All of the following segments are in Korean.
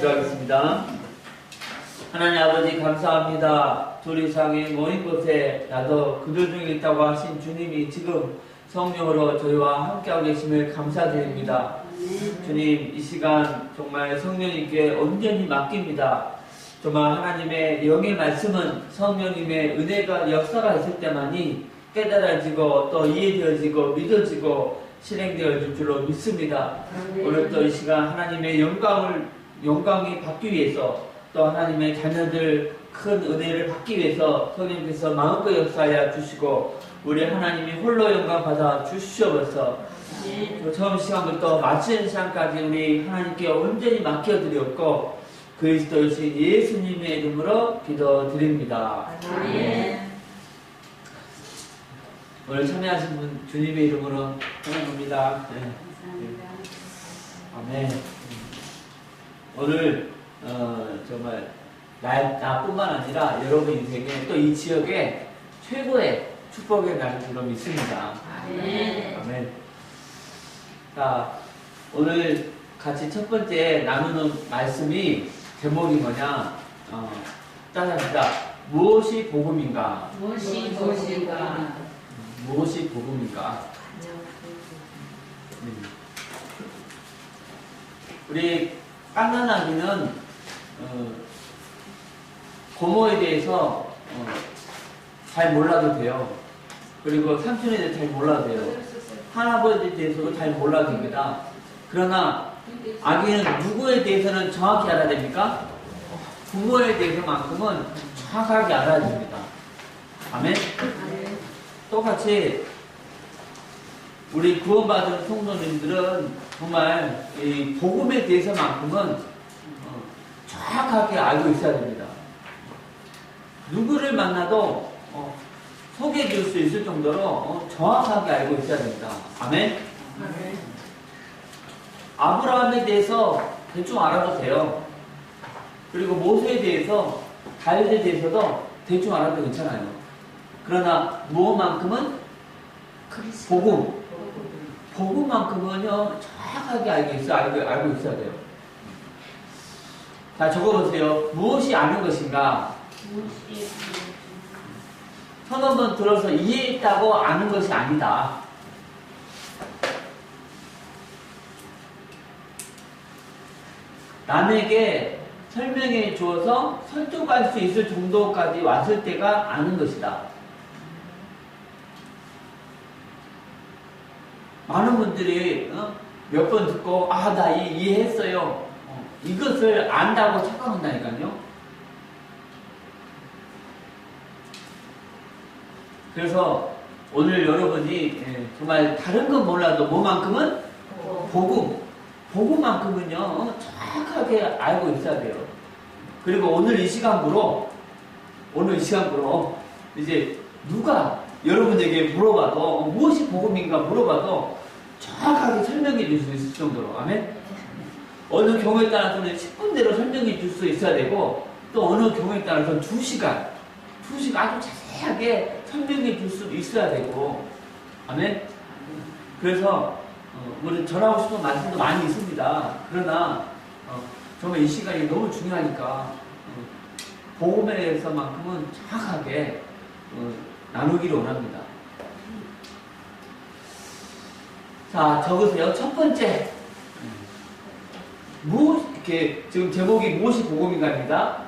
기도하겠습니다. 하나님 아버지 감사합니다. 둘이상의 모인 곳에 나도 그들 중에 있다고 하신 주님이 지금 성령으로 저희와 함께하고 계심을 감사드립니다. 주님, 이 시간 정말 성령님께 온전히 맡깁니다. 정말 하나님의 영의 말씀은 성령님의 은혜가 역사가 있을 때만이 깨달아지고 또 이해되어지고 믿어지고 실행되어질 줄로 믿습니다. 오늘 또 이 시간 하나님의 영광이 받기 위해서 또 하나님의 자녀들 큰 은혜를 받기 위해서 성령께서 마음껏 역사하여 주시고 우리 하나님이 홀로 영광 받아 주시옵소서. 처음 시간부터 마치는 시간까지 우리 하나님께 온전히 맡겨드렸고 그리스도이신 예수님의 이름으로 기도드립니다. 아멘. 오늘 참여하신 분 주님의 이름으로 찬양합니다. 네. 아멘. 오늘 정말 나뿐만 아니라 여러분 인생에 또 이 지역에 최고의 축복의 날인 줄로 믿습니다. 아멘. 아멘. 자, 오늘 같이 첫 번째 나누는 말씀이 제목이 뭐냐? 따라합니다. 무엇이 복음인가? 무엇이 복음인가? 무엇이 복음인가? 우리 깐난아기는 고모에 대해서 잘 몰라도 돼요. 그리고 삼촌에 대해서 잘 몰라도 돼요. 할아버지에 대해서도 잘 몰라도 됩니다. 그러나 아기는 누구에 대해서는 정확히 알아야 됩니까? 부모에 대해서만큼은 정확하게 알아야 됩니다. 아멘? 똑같이 우리 구원받은 성도님들은 정말 이 복음에 대해서만큼은 정확하게 알고 있어야 됩니다. 누구를 만나도 소개해 줄 수 있을 정도로 정확하게 알고 있어야 됩니다. 아멘? 아브라함에 대해서 대충 알아도 돼요. 그리고 모세에 대해서, 다윗에 대해서도 대충 알아도 괜찮아요. 그러나 무엇만큼은? 복음만큼은요 정확하게 알고 있어야 돼요. 자, 적어보세요. 무엇이 아는 것인가? 손 한번 들어서 이해했다고 아는 것이 아니다. 남에게 설명해 주어서 설득할 수 있을 정도까지 왔을 때가 아는 것이다. 많은 분들이 몇 번 듣고 나 이해했어요. 이것을 안다고 착각한다니까요. 그래서 오늘 여러분이 정말 다른 건 몰라도 뭐만큼은? 복음만큼은요 정확하게 알고 있어야 돼요. 그리고 오늘 이 시간부로 이제 누가 여러분에게 물어봐도 무엇이 복음인가 물어봐도 정확하게 설명해 줄 수 있을 정도로. 아멘? 어느 경우에 따라서는 10분대로 설명해 줄 수 있어야 되고 또 어느 경우에 따라서는 2시간 아주 자세하게 설명해 줄 수 있어야 되고. 아멘? 그래서 우리 전하고 싶은 말씀도 많이 있습니다. 그러나 정말 이 시간이 너무 중요하니까 복음에 대해서만큼은 정확하게 나누기를 원합니다. 자, 적으세요. 첫 번째, 이렇게 지금 제목이 무엇이 복음인가입니다.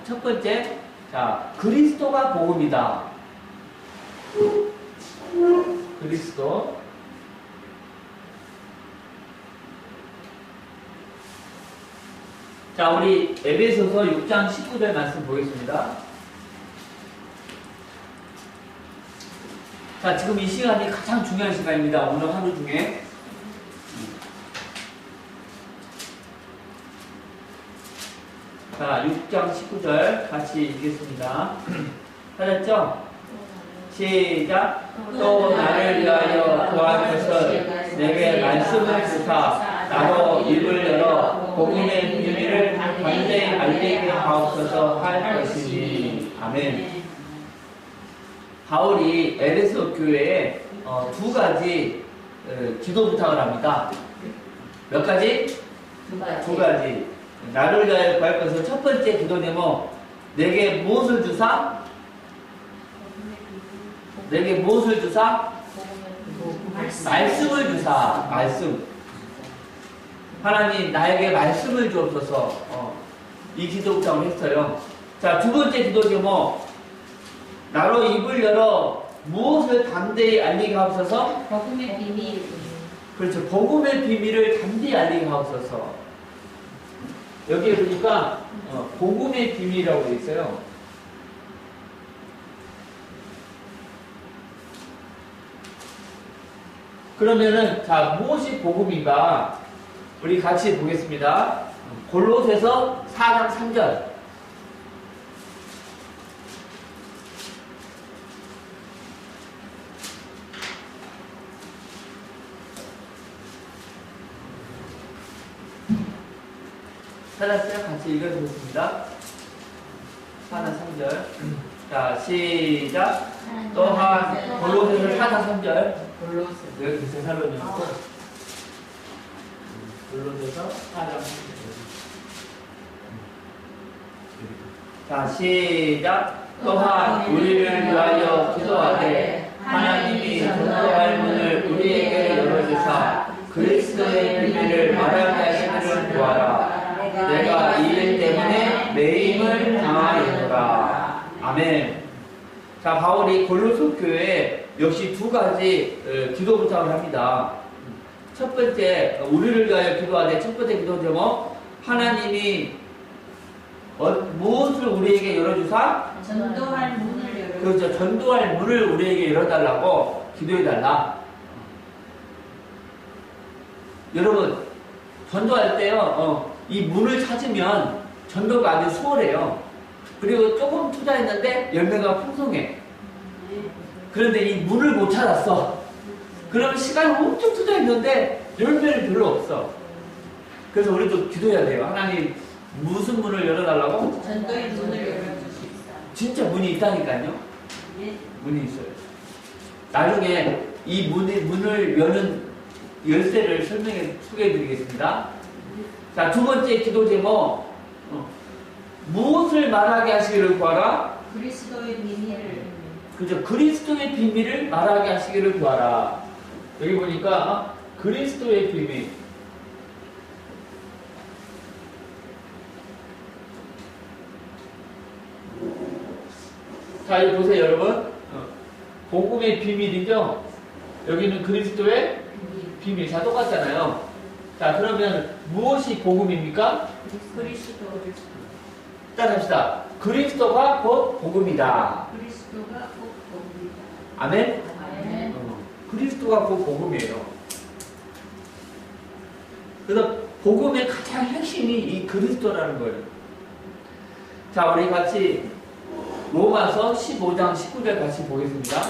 첫 번째, 자, 그리스도가 복음이다. 그리스도. 자, 우리 에베소서 6장 19절 말씀 보겠습니다. 자, 지금 이 시간이 가장 중요한 시간입니다. 오늘 하루 중에. 자, 6장 19절 같이 읽겠습니다. 찾았죠? 시작. 또 나를 위하여 구하셔서 내게 말씀을 주사 나로 입을 열어 복음의 비밀을 완전히 알게 하옵소서 할 것이니. 아멘. 바울이 에베소 교회에 2가지 기도 부탁을 합니다. 몇 가지? 2가지. 나를 위하여 구할 것은 첫 번째 기도 제목. 내게 무엇을 주사? 내게 무엇을 주사? 말씀을 주사. 말씀. 하나님 나에게 말씀을 주옵소서. 이 기도 부탁을 했어요. 자, 두 번째 기도 제목. 나로 입을 열어 무엇을 담대히 알리게 하옵소서? 복음의 비밀. 그렇죠. 복음의 비밀을 담대히 알리게 하옵소서. 여기에 보니까 복음의 비밀이라고 되어 있어요. 그러면은 자, 무엇이 복음인가? 우리 같이 보겠습니다. 골로새서 4장 3절. 찾았어요? 같이 읽어보겠습니다. 4장 3절. 자, 시작. 또한 골로새서 4장 3절. 골로새. 여기 대사로니고 골로새서 4장 3절. 자, 시작. 또한 우리를 위하여 기도하되 하나님이 전도할 문을 우리에게 열어주사 그리스도의 비밀을 말하게 하시기를 구하라. 내가 이 일 때문에 매임을 당하였노라. 아멘. 자, 바울이 골로새 교회에 역시 두 가지 기도 부탁을 합니다. 첫 번째, 우리를 위하여 기도하되 첫 번째 기도 제목, 하나님이 무엇을 우리에게 열어주사? 전도할 문을 열어. 그렇죠. 전도할 문을 우리에게 열어달라고 기도해달라. 여러분, 전도할 때요, 이 문을 찾으면 전도가 아주 수월해요. 그리고 조금 투자했는데 열매가 풍성해. 그런데 이 문을 못 찾았어. 그러면 시간을 엄청 투자했는데 열매는 별로 없어. 그래서 우리도 기도해야 돼요. 하나님, 무슨 문을 열어달라고? 전도의 문을 열어주십사. 진짜 문이 있다니까요. 문이 있어요. 나중에 이 문을 여는 열쇠를 소개해 드리겠습니다. 자, 두 번째 기도 제목. 무엇을 말하게 하시기를 구하라? 그리스도의 비밀을. 그죠? 그리스도의 비밀을 말하게 하시기를 구하라. 여기 보니까 그리스도의 비밀. 자, 여기 보세요, 여러분. 복음의 비밀이죠? 여기는 그리스도의 비밀. 다 똑같잖아요. 자, 그러면 무엇이 복음입니까? 그리스도를. 따라합시다. 그리스도가 곧 복음이다. 그리스도가 곧 복음이다. 아멘? 아멘. 그리스도가 곧 복음이에요. 그래서 복음의 가장 핵심이 이 그리스도라는 거예요. 자, 우리 같이 로마서 15장 19절 같이 보겠습니다.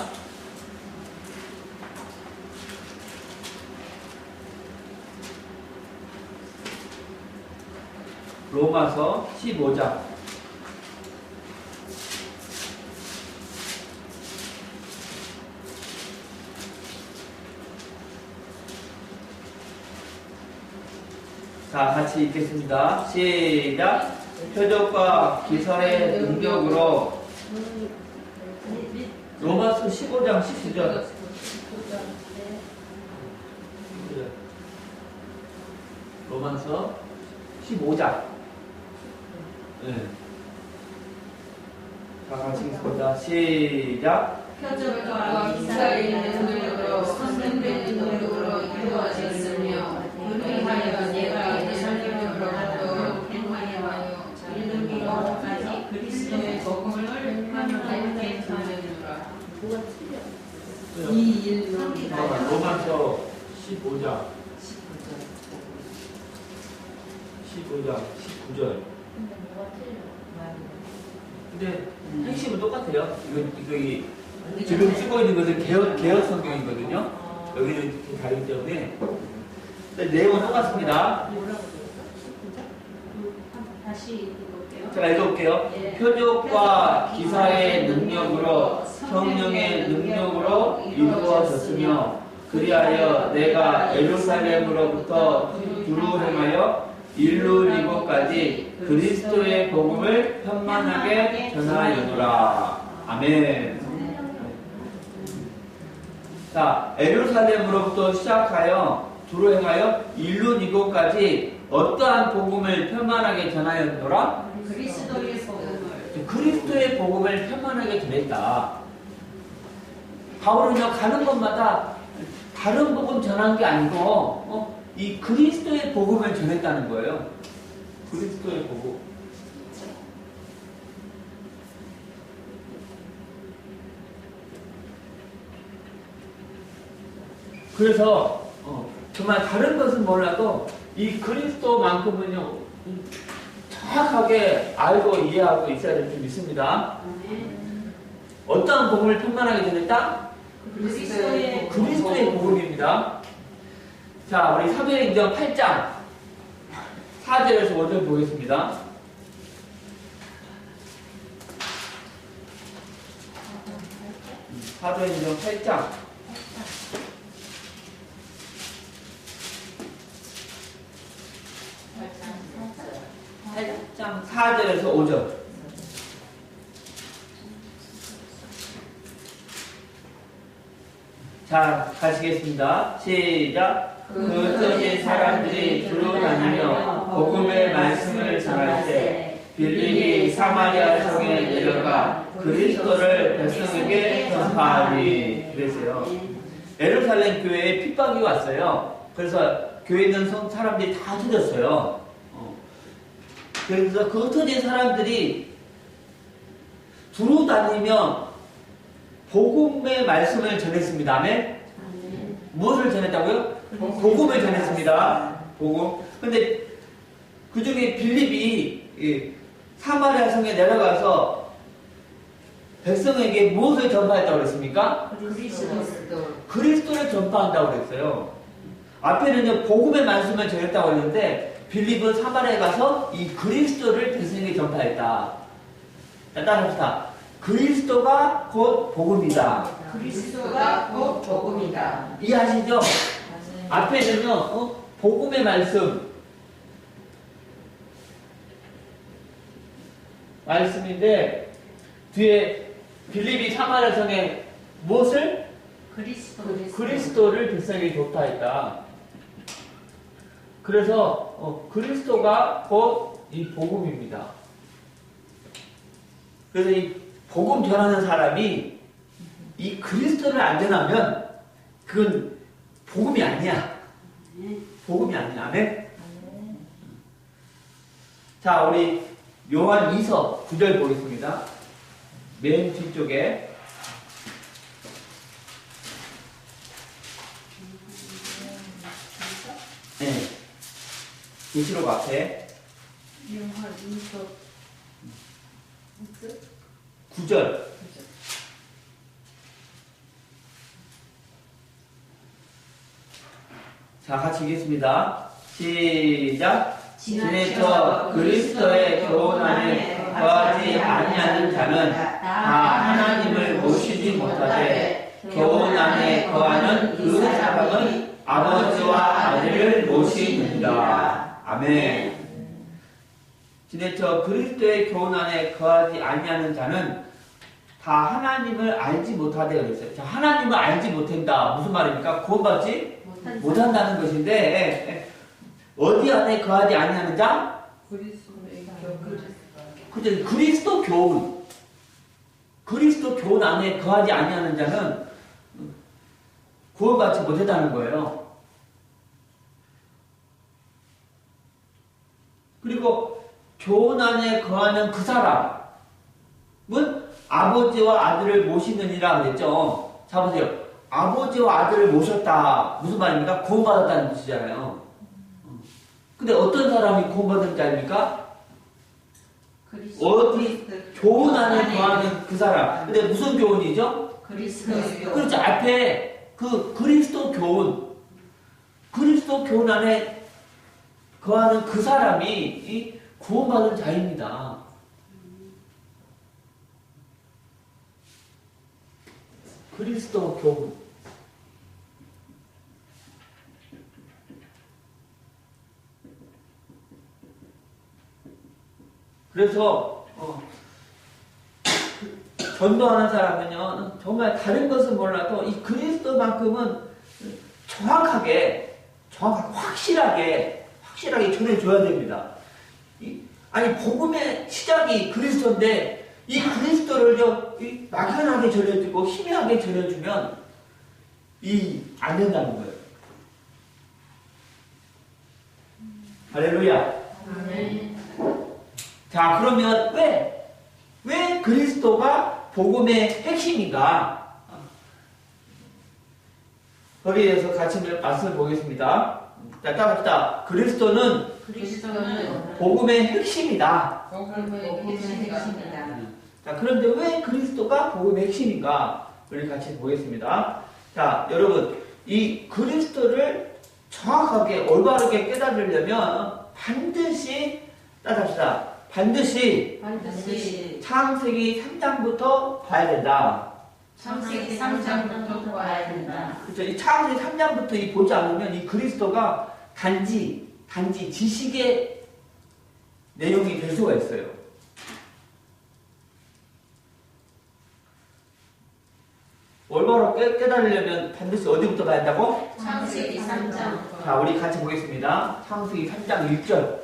로마서 15장. 자, 같이 읽겠습니다. 시작. 표적과 기사의 능력으로. 로마서 15장 19절. 로마서 15장. 네. 자, 같이 읽습니다. 시작. 표적과 기사의 능력으로 선생된 능력으로 이루어졌으며 그리하여 내가 예루살렘으로 가도록 행하여 이르기로까지 그리스도의 복음을 환호하게 하느니라. 이 일로 로마서 15장 19절. 근데 핵심은 똑같아요. 이거 지금 쓰고 있는 것은 개혁 성경이거든요. 여기는 이렇게 다르기 때문에. 근데 내용은 똑같습니다. 다시 읽어볼게요. 제가 읽어볼게요. 표적과 기사의 능력으로 성령의 능력으로 이루어졌으며 그리하여 내가 예루살렘으로부터 두루 행하여 일로 이곳까지 그리스도의 복음을 편만하게 전하여노라. 아멘. 자, 예루살렘으로부터 시작하여 두로 행하여 일로 이곳까지 어떠한 복음을 편만하게 전하였노라? 그리스도의 복음을. 그리스도의 복음을 편만하게 전했다. 바울은요, 가는 곳마다 다른 복음 전한 게 아니고 이 그리스도의 복음을 전했다는 거예요. 그리스도의 복음. 그래서 정말 다른 것은 몰라도 이 그리스도만큼은요 정확하게 알고 이해하고 있어야 될 줄 믿습니다. 어떠한 복음을 편만하게 전했다? 그리스도의 복음입니다. 자, 우리 사도행전 8장 4절에서 5절 보겠습니다. 사도행전 8장 4절에서 5절. 자, 가시겠습니다. 시작. 그 터진 사람들이 두루 다니며 복음의 말씀을 전할 때 빌립이 사마리아 성에 내려가 그리스도를 백성에게 전파하니. 그랬어요. 예루살렘 교회에 핍박이 왔어요. 그래서 교회에 있는 사람들이 다 터졌어요. 그래서 그 흩어진 사람들이 두루 다니며 복음의 말씀을 전했습니다. 아멘? 무엇을 전했다고요? 복음을 전했습니다. 복음. 근데 그 중에 빌립이 사마리아 성에 내려가서 백성에게 무엇을 전파했다고 그랬습니까? 그리스도를 전파한다고 그랬어요. 앞에는요, 복음의 말씀을 전했다고 했는데 빌립은 사마리아에 가서 이 그리스도를 백성에게 전파했다. 자, 따라합시다. 그리스도가 곧 복음이다. 그리스도가 곧 복음이다. 이해하시죠? 앞에는요, 복음의 말씀인데 뒤에 빌립이 사마리아 성에 무엇을? 그리스도를 백성에게 전파했다. 그래서 그리스도가 곧 이 복음입니다. 그래서 이 복음 전하는 사람이 이 그리스도를 안 전하면 그건 복음이 아니야. 복음이 아니야. 아멘? 자, 우리 요한 2서 9절 보겠습니다. 맨 뒤쪽에. 네. 계시록 앞에. 요한 2서 9절. 자, 같이 읽겠습니다. 시작. 지내쳐 그리스도의 교훈 안에 거하지 아니하는 자는 다 하나님을 모시지 못하되 교훈 안에 거하는 그 사람은 아버지와 아들을 모시느니라. 아멘. 지내쳐 그리스도의 교훈 안에 거하지 아니하는 자는 다 하나님을 알지 못하되 그랬어요. 자, 하나님을 알지 못한다. 무슨 말입니까? 구원받지 못한다는 것인데 어디 안에 거하지 아니하는 자? 그죠? 그리스도 교훈. 그리스도 교훈 안에 거하지 아니하는 자는 구원받지 못했다는 거예요. 그리고 교훈 안에 거하는 그 사람은 아버지와 아들을 모시느니라 그랬죠. 자, 보세요. 아버지와 아들을 모셨다. 무슨 말입니까? 구원받았다는 뜻이잖아요. 근데 어떤 사람이 구원받은 자입니까? 어디 교훈 안에 거하는 그 사람. 근데 무슨 교훈이죠? 그리스도. 그렇죠. 앞에 그 그리스도 교훈 안에 거하는 그 사람이 이 구원받은 자입니다. 그리스도 교훈. 그래서 전도하는 사람은요 정말 다른 것은 몰라도 이 그리스도만큼은 정확하게 확실하게 전해줘야 됩니다. 아니 복음의 시작이 그리스도인데 이 그리스도를 막연하게 전해주고 희미하게 전해주면 안 된다는 거예요. 할렐루야. 아멘. 자, 그러면 왜 그리스도가 복음의 핵심인가? 거기에 대해서 같이 말씀을 보겠습니다. 자, 따라합시다. 그리스도는 복음의 핵심이다. 복음의 핵심이다. 자, 그런데 왜 그리스도가 복음의 핵심인가? 우리 같이 보겠습니다. 자, 여러분, 이 그리스도를 정확하게 올바르게 깨달으려면 반드시 따라합시다. 반드시 창세기 3장부터 봐야 된다. 창세기 3장부터 봐야 된다. 그렇죠. 이 창세기 3장부터 보지 않으면 이 그리스도가 단지 지식의 내용이 될 수가 있어요. 올바로 깨달으려면 반드시 어디부터 봐야 한다고? 창세기 3장. 자, 우리 같이 보겠습니다. 창세기 3장 1절.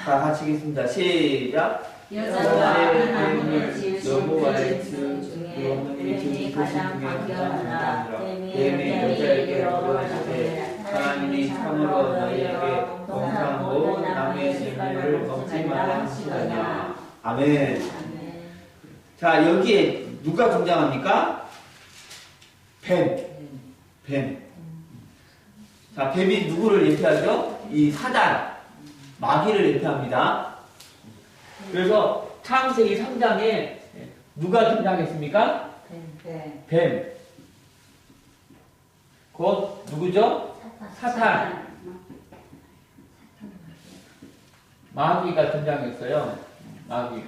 자, 같이 읽겠습니다. 시작. 여자가 하나님을 지으신 여호와의 그 그 중에 여호와의 뱀이 그 가장 중에 간결하다. 뱀이 뱀이 여자에게 여자에게 물어보시되 하나님이 참으로 너희에게 동산고 나무의 열매를 먹지 말라 하시느냐. 아멘. 자, 여기에 누가 등장합니까? 뱀. 자, 뱀이 누구를 예표하죠? 이 사단, 마귀를 예표합니다. 그래서 창세기 3장에 누가 등장했습니까? 뱀. 곧 누구죠? 사탄. 마귀가 등장했어요. 마귀.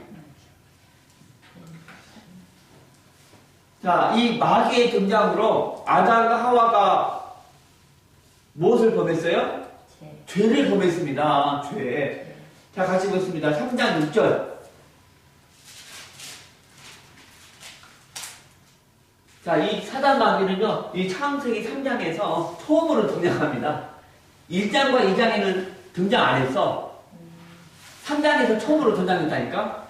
자, 이 마귀의 등장으로 아담과 하와가 무엇을 범했어요? 죄를 범했습니다. 죄. 자, 같이 보겠습니다. 3장 6절. 자, 이 사단 마귀는요, 이 창세기 3장에서 처음으로 등장합니다. 1장과 2장에는 등장 안 했어. 3장에서 처음으로 등장했다니까?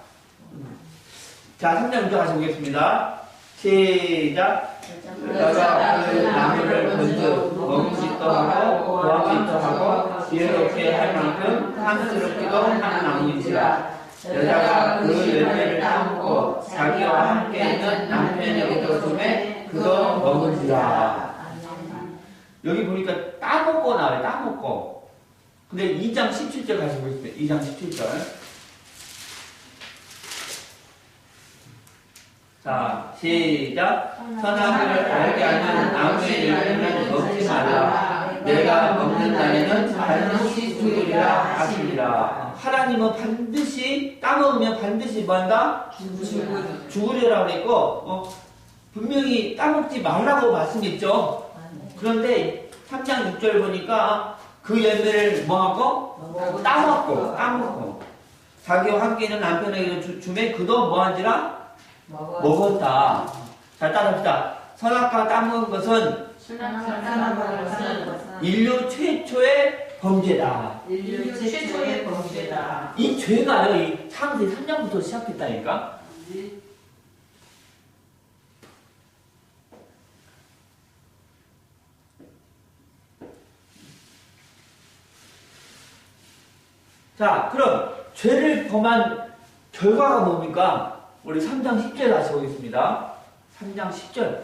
자, 3장 6절 같이 보겠습니다. 시작. 여자가 그 나무를 먼저 먹지도 하고 보아지도 하고 지혜롭게 할 만큼 탐스럽기도 한 나무인지라. 여자가 그 열매를 따먹고 자기와 함께 있는 남편에게도 주매 그도 먹은지라. 여기 보니까 따먹고 나와요. 따먹고. 근데 2장 17절 같이 보겠습니다. 2장 17절. 자, 시작. 선악을 알게 하는 나무의 열매는 먹지 말라. 내가 먹는 날에는 반드시 죽으리라 하시리라. 하나님은 반드시 따먹으면 반드시 뭐한다? 죽으리라 그랬고 분명히 따먹지 말라고 말씀했죠. 그런데 3장 6절 보니까 그 열매를 뭐하고? 따먹고 자기와 함께 있는 남편에게 주매 그도 뭐한지라? 먹었다. 자, 따라합시다. 선악과 따먹은 것은 인류 최초의 범죄다. 이 죄가요, 이 창세기 3장부터 시작했다니까? 자, 그럼 죄를 범한 결과가 뭡니까? 우리 3장 10절 다시 보겠습니다. 3장 10절.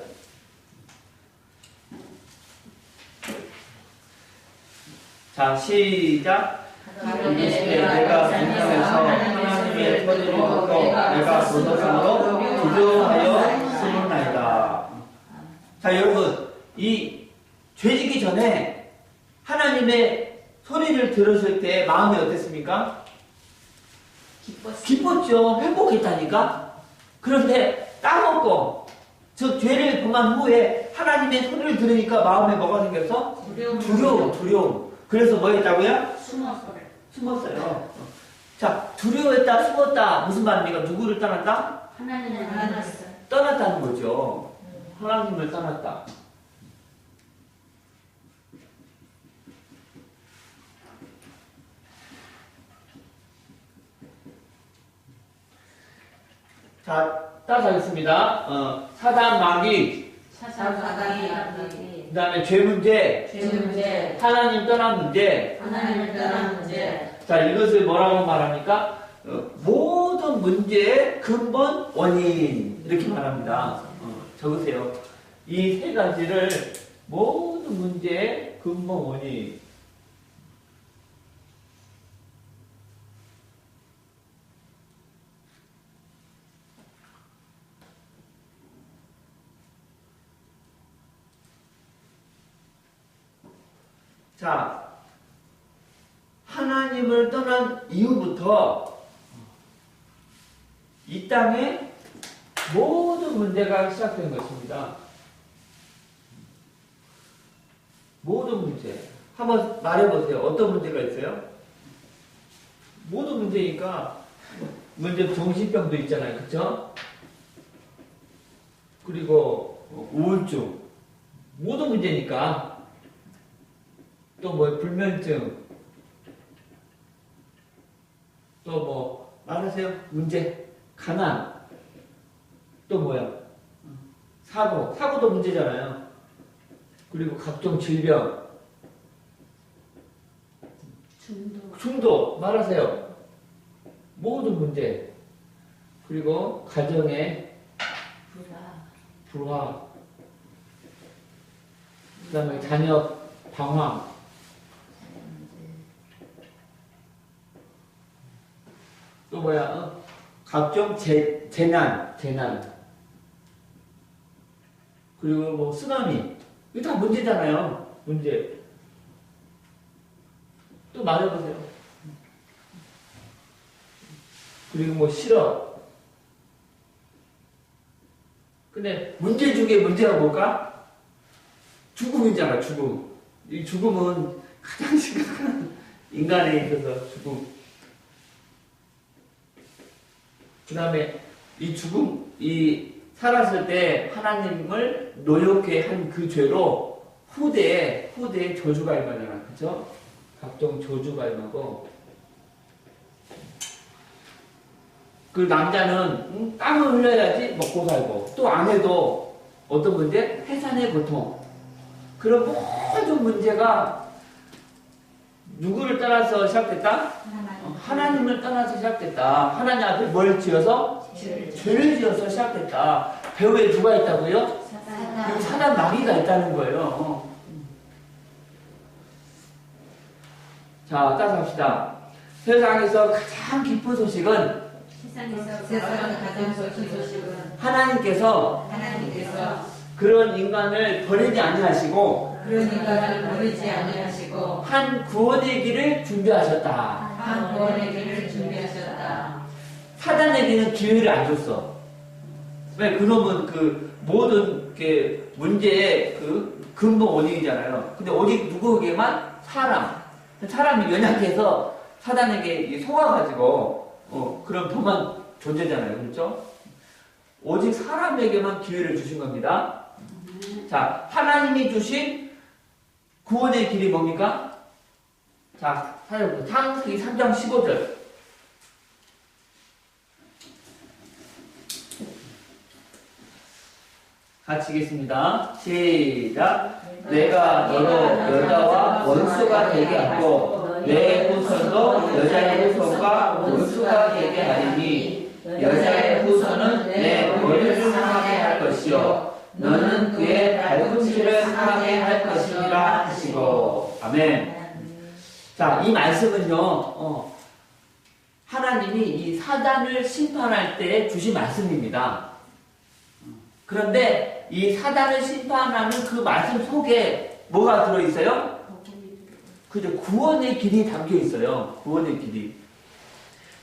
자, 시작. 이르시되 내가 분명해서 하나님의 터리를 듣고 내가 도덕으로 기도하여 쓰노나이다. 자, 여러분, 이 죄지기 전에 하나님의 소리를 들으실 때 마음이 어땠습니까? 기뻤죠. 행복했다니까. 그런데 따먹고 저 죄를 범한 후에 하나님의 소리를 들으니까 마음에 뭐가 생겼어? 두려움. 그래서 뭐 했다고요? 숨었어요. 자, 두려워했다, 숨었다. 무슨 말입니까? 누구를 떠났다? 하나님을 만났어요. 떠났다는 거죠. 하나님을 떠났다. 자, 따라서 하겠습니다. 사단 마귀, 사단이 그 다음에 죄 문제, 문제, 하나님 떠난 문제. 하나님을 떠난 문제, 자, 이것을 뭐라고 말합니까? 모든 문제의 근본 원인. 이렇게 말합니다. 적으세요. 이 세 가지를 모든 문제의 근본 원인. 자, 하나님을 떠난 이후부터 이 땅에 모든 문제가 시작된 것입니다. 모든 문제. 한번 말해보세요. 어떤 문제가 있어요? 모든 문제니까, 문제 정신병도 있잖아요. 그쵸? 그리고 우울증. 모든 문제니까. 또 뭐 불면증. 또 뭐 말하세요. 문제. 가난. 또 뭐야? 사고도 문제잖아요. 그리고 각종 질병. 중독. 말하세요. 모든 문제. 그리고 가정의 불화. 그 다음에 자녀 방황. 또 뭐야? 각종 재난. 그리고 뭐 쓰나미. 이거 다 문제잖아요. 문제. 또 말해보세요. 그리고 뭐 실업. 근데 문제 중에 문제가 뭘까? 죽음이잖아, 죽음. 이 죽음은 가장 심각한 인간에 있어서 죽음. 그 다음에 이 죽음, 이 살았을 때 하나님을 노엽게 한 그 죄로 후대에 저주가 임하잖아. 그쵸? 각종 저주가 임하고. 그 남자는 땀을 흘려야지 먹고 살고, 또 아내도 어떤 문제? 해산의 고통. 그런 모든 문제가 누구를 떠나서 시작됐다? 하나님을 떠나서 시작됐다. 하나님 앞에 뭘 지어서? 죄를 지어서 시작됐다. 배후에 누가 있다고요? 사단 마귀가 있다는 거예요. 자, 따라서 합시다. 세상에서 가장 기쁜 소식은 세상에서 가장 좋은 소식은 하나님께서 그런 인간을 버리지 아니하시고 그런 인간을 버리지 아니하시고 한 구원의 길을 준비하셨다. 한 구원의 길을 준비하셨다. 사단에게는 기회를 안 줬어. 왜? 그놈은 그 모든 게 문제의 그 근본 원인이잖아요. 근데 오직 누구에게만? 사람이 연약해서 사단에게 속아가지고 그런 범한 존재잖아요. 그렇죠? 오직 사람에게만 기회를 주신 겁니다. 자, 하나님이 주신 구원의 길이 뭡니까? 자, 창세기 3장 15절. 같이 읽겠습니다. 시작. 내가 너로 여자와 원수가 되게 하고 내 후손도 여자의 후손과 원수가 되게 하리니 여자의 후손은 내 머리를 상하게 할 것이요 너는 그의 발꿈치를 상하게 할 것이니라 하시고. 아멘. 자, 이 말씀은요, 하나님이 이 사단을 심판할 때 주신 말씀입니다. 그런데 이 사단을 심판하는 그 말씀 속에 뭐가 들어있어요? 그죠? 구원의 길이 담겨 있어요. 구원의 길이.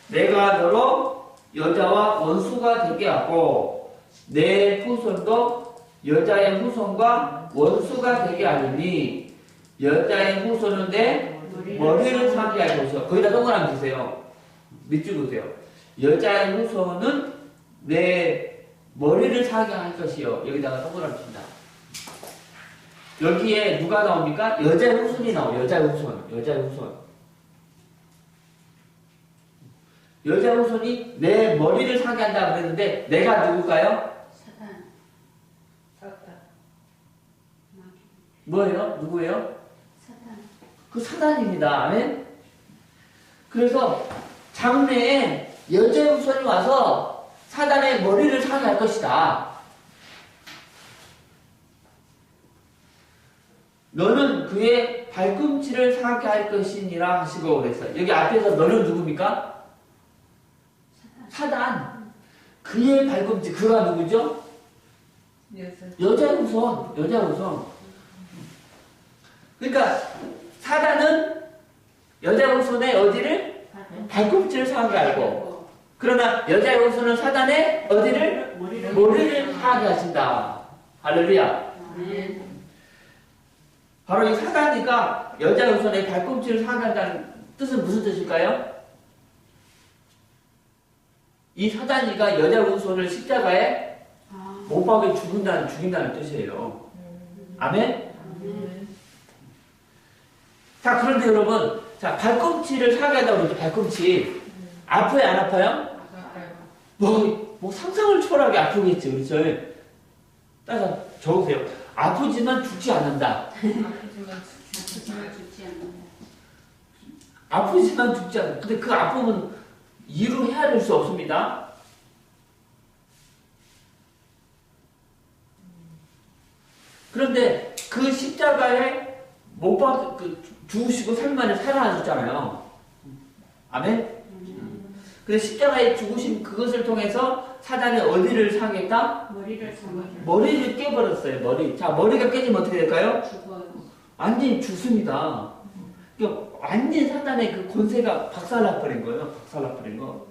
내가 너로 여자와 원수가 되게 하고 내 후손도 여자의 후손과 원수가 되게 하리니 여자의 후손은 내 머리를 상게 할 것이요. 거기다 동그라미 주세요. 밑줄 그으세요. 여자의 후손은 내 머리를 상게 할 것이요. 여기다가 동그라미 칩니다. 여기에 누가 나옵니까? 여자의 후손이 나와요. 여자의 후손. 여자의 후손. 여자의 후손이 내 머리를 상게 한다 그랬는데 내가 누굴까요? 사단. 뭐예요? 누구예요? 사단. 그 사단입니다. 아멘? 그래서 장래에 여자의 후손이 와서 사단의 머리를 상게 할 것이다. 너는 그의 발꿈치를 상하게 할 것이니라 하시고 그랬어요. 여기 앞에서 너는 누굽니까? 사단. 그의 발꿈치. 그가 누구죠? 여자의 후손. 여자의 후손. 그러니까 사단은 여자의 후손의 어디를? 발꿈치를 상하게 알고, 그러나 여자의 후손은 사단의 어디를? 머리를 상하게 하신다. 할렐루야. 바로 이 사단이가 여자의 후손의 발꿈치를 상하게 한다는 뜻은 무슨 뜻일까요? 이 사단이가 여자의 후손을 십자가에 못 박여 죽인다는 뜻이에요. 아멘? 자, 그런데 여러분, 자, 발꿈치를 상하게 한다고 그러죠. 발꿈치. 아파요, 안 아파요? 뭐 상상을 초월하게 아프겠지, 그렇죠? 따라서 적으세요. 아프지만 죽지 않는다. 아프지만 죽지 않는다. 근데 그 아픔은 이루 헤아릴 수 없습니다. 그런데 그 십자가에 죽으시고 3일 만에 살아나셨잖아요. 아멘? 근데 십자가에 죽으신 그것을 통해서 사단이 어디를 상했다? 머리를 깨버렸어요. 머리. 자, 머리가 깨지면 어떻게 될까요? 죽어요. 완전히 죽습니다. 그러니까 완전히 사단의 그 권세가 박살나버린 거예요. 박살나버린 거.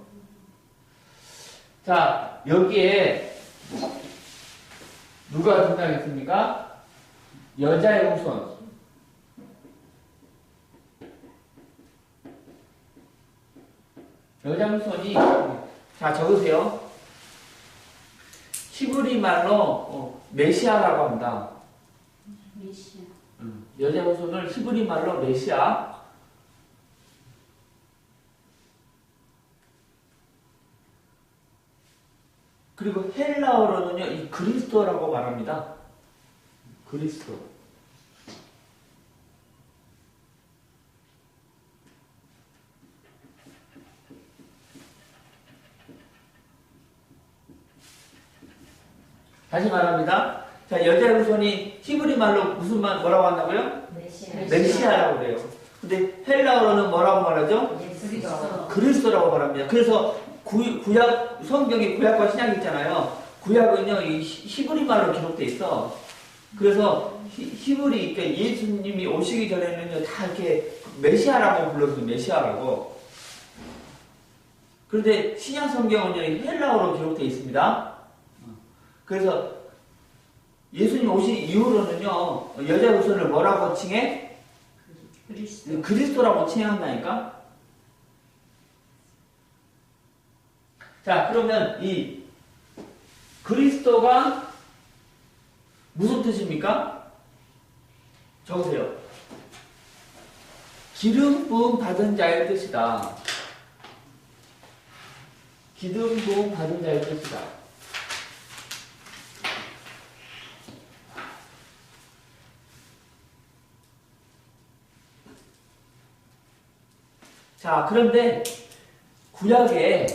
자, 여기에 누가 등장했습니까? 여자의 후손. 여자 후손이, 자, 적으세요. 히브리 말로 메시아라고 한다. 메시아. 여자 후손을 히브리 말로 메시아. 그리고 헬라어로는요, 이 그리스도라고 말합니다. 그리스도. 다시 말합니다. 자, 여자 후손이 히브리 말로 무슨 말 뭐라고 한다고요? 메시아라고 그래요. 근데 헬라어로는 뭐라고 말하죠? 그리스도라고 말합니다. 그래서 구약 성경에 구약과 신약이 있잖아요. 구약은요, 이 히브리 말로 기록돼 있어. 그래서 히브리, 그러니까 예수님이 오시기 전에는요, 다 이렇게 메시아라고 불렀어요. 메시아라고. 그런데 신약 성경은요, 헬라어로 기록돼 있습니다. 그래서 예수님 오신 이후로는요, 여자 후손을 뭐라고 칭해? 그리스도라고 칭한다니까? 자, 그러면 이 그리스도가 무슨 뜻입니까? 적으세요. 기름 부음 받은 자의 뜻이다. 기름 부음 받은 자의 뜻이다. 자, 그런데 구약에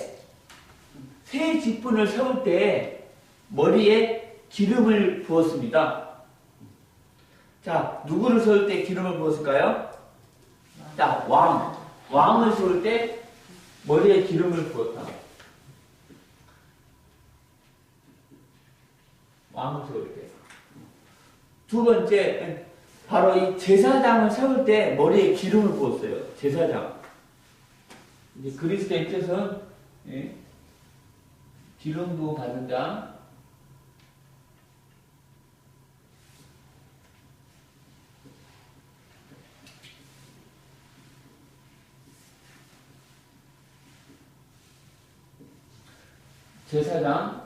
새 직분을 세울 때 머리에 기름을 부었습니다. 자, 누구를 세울 때 기름을 부었을까요? 자, 왕을 세울 때 머리에 기름을 부었다. 왕을 세울 때. 두 번째, 바로 이 제사장을 세울 때 머리에 기름을 부었어요. 제사장. 이제 그리스도의 뜻은 기름 부음 받은 자, 제사장,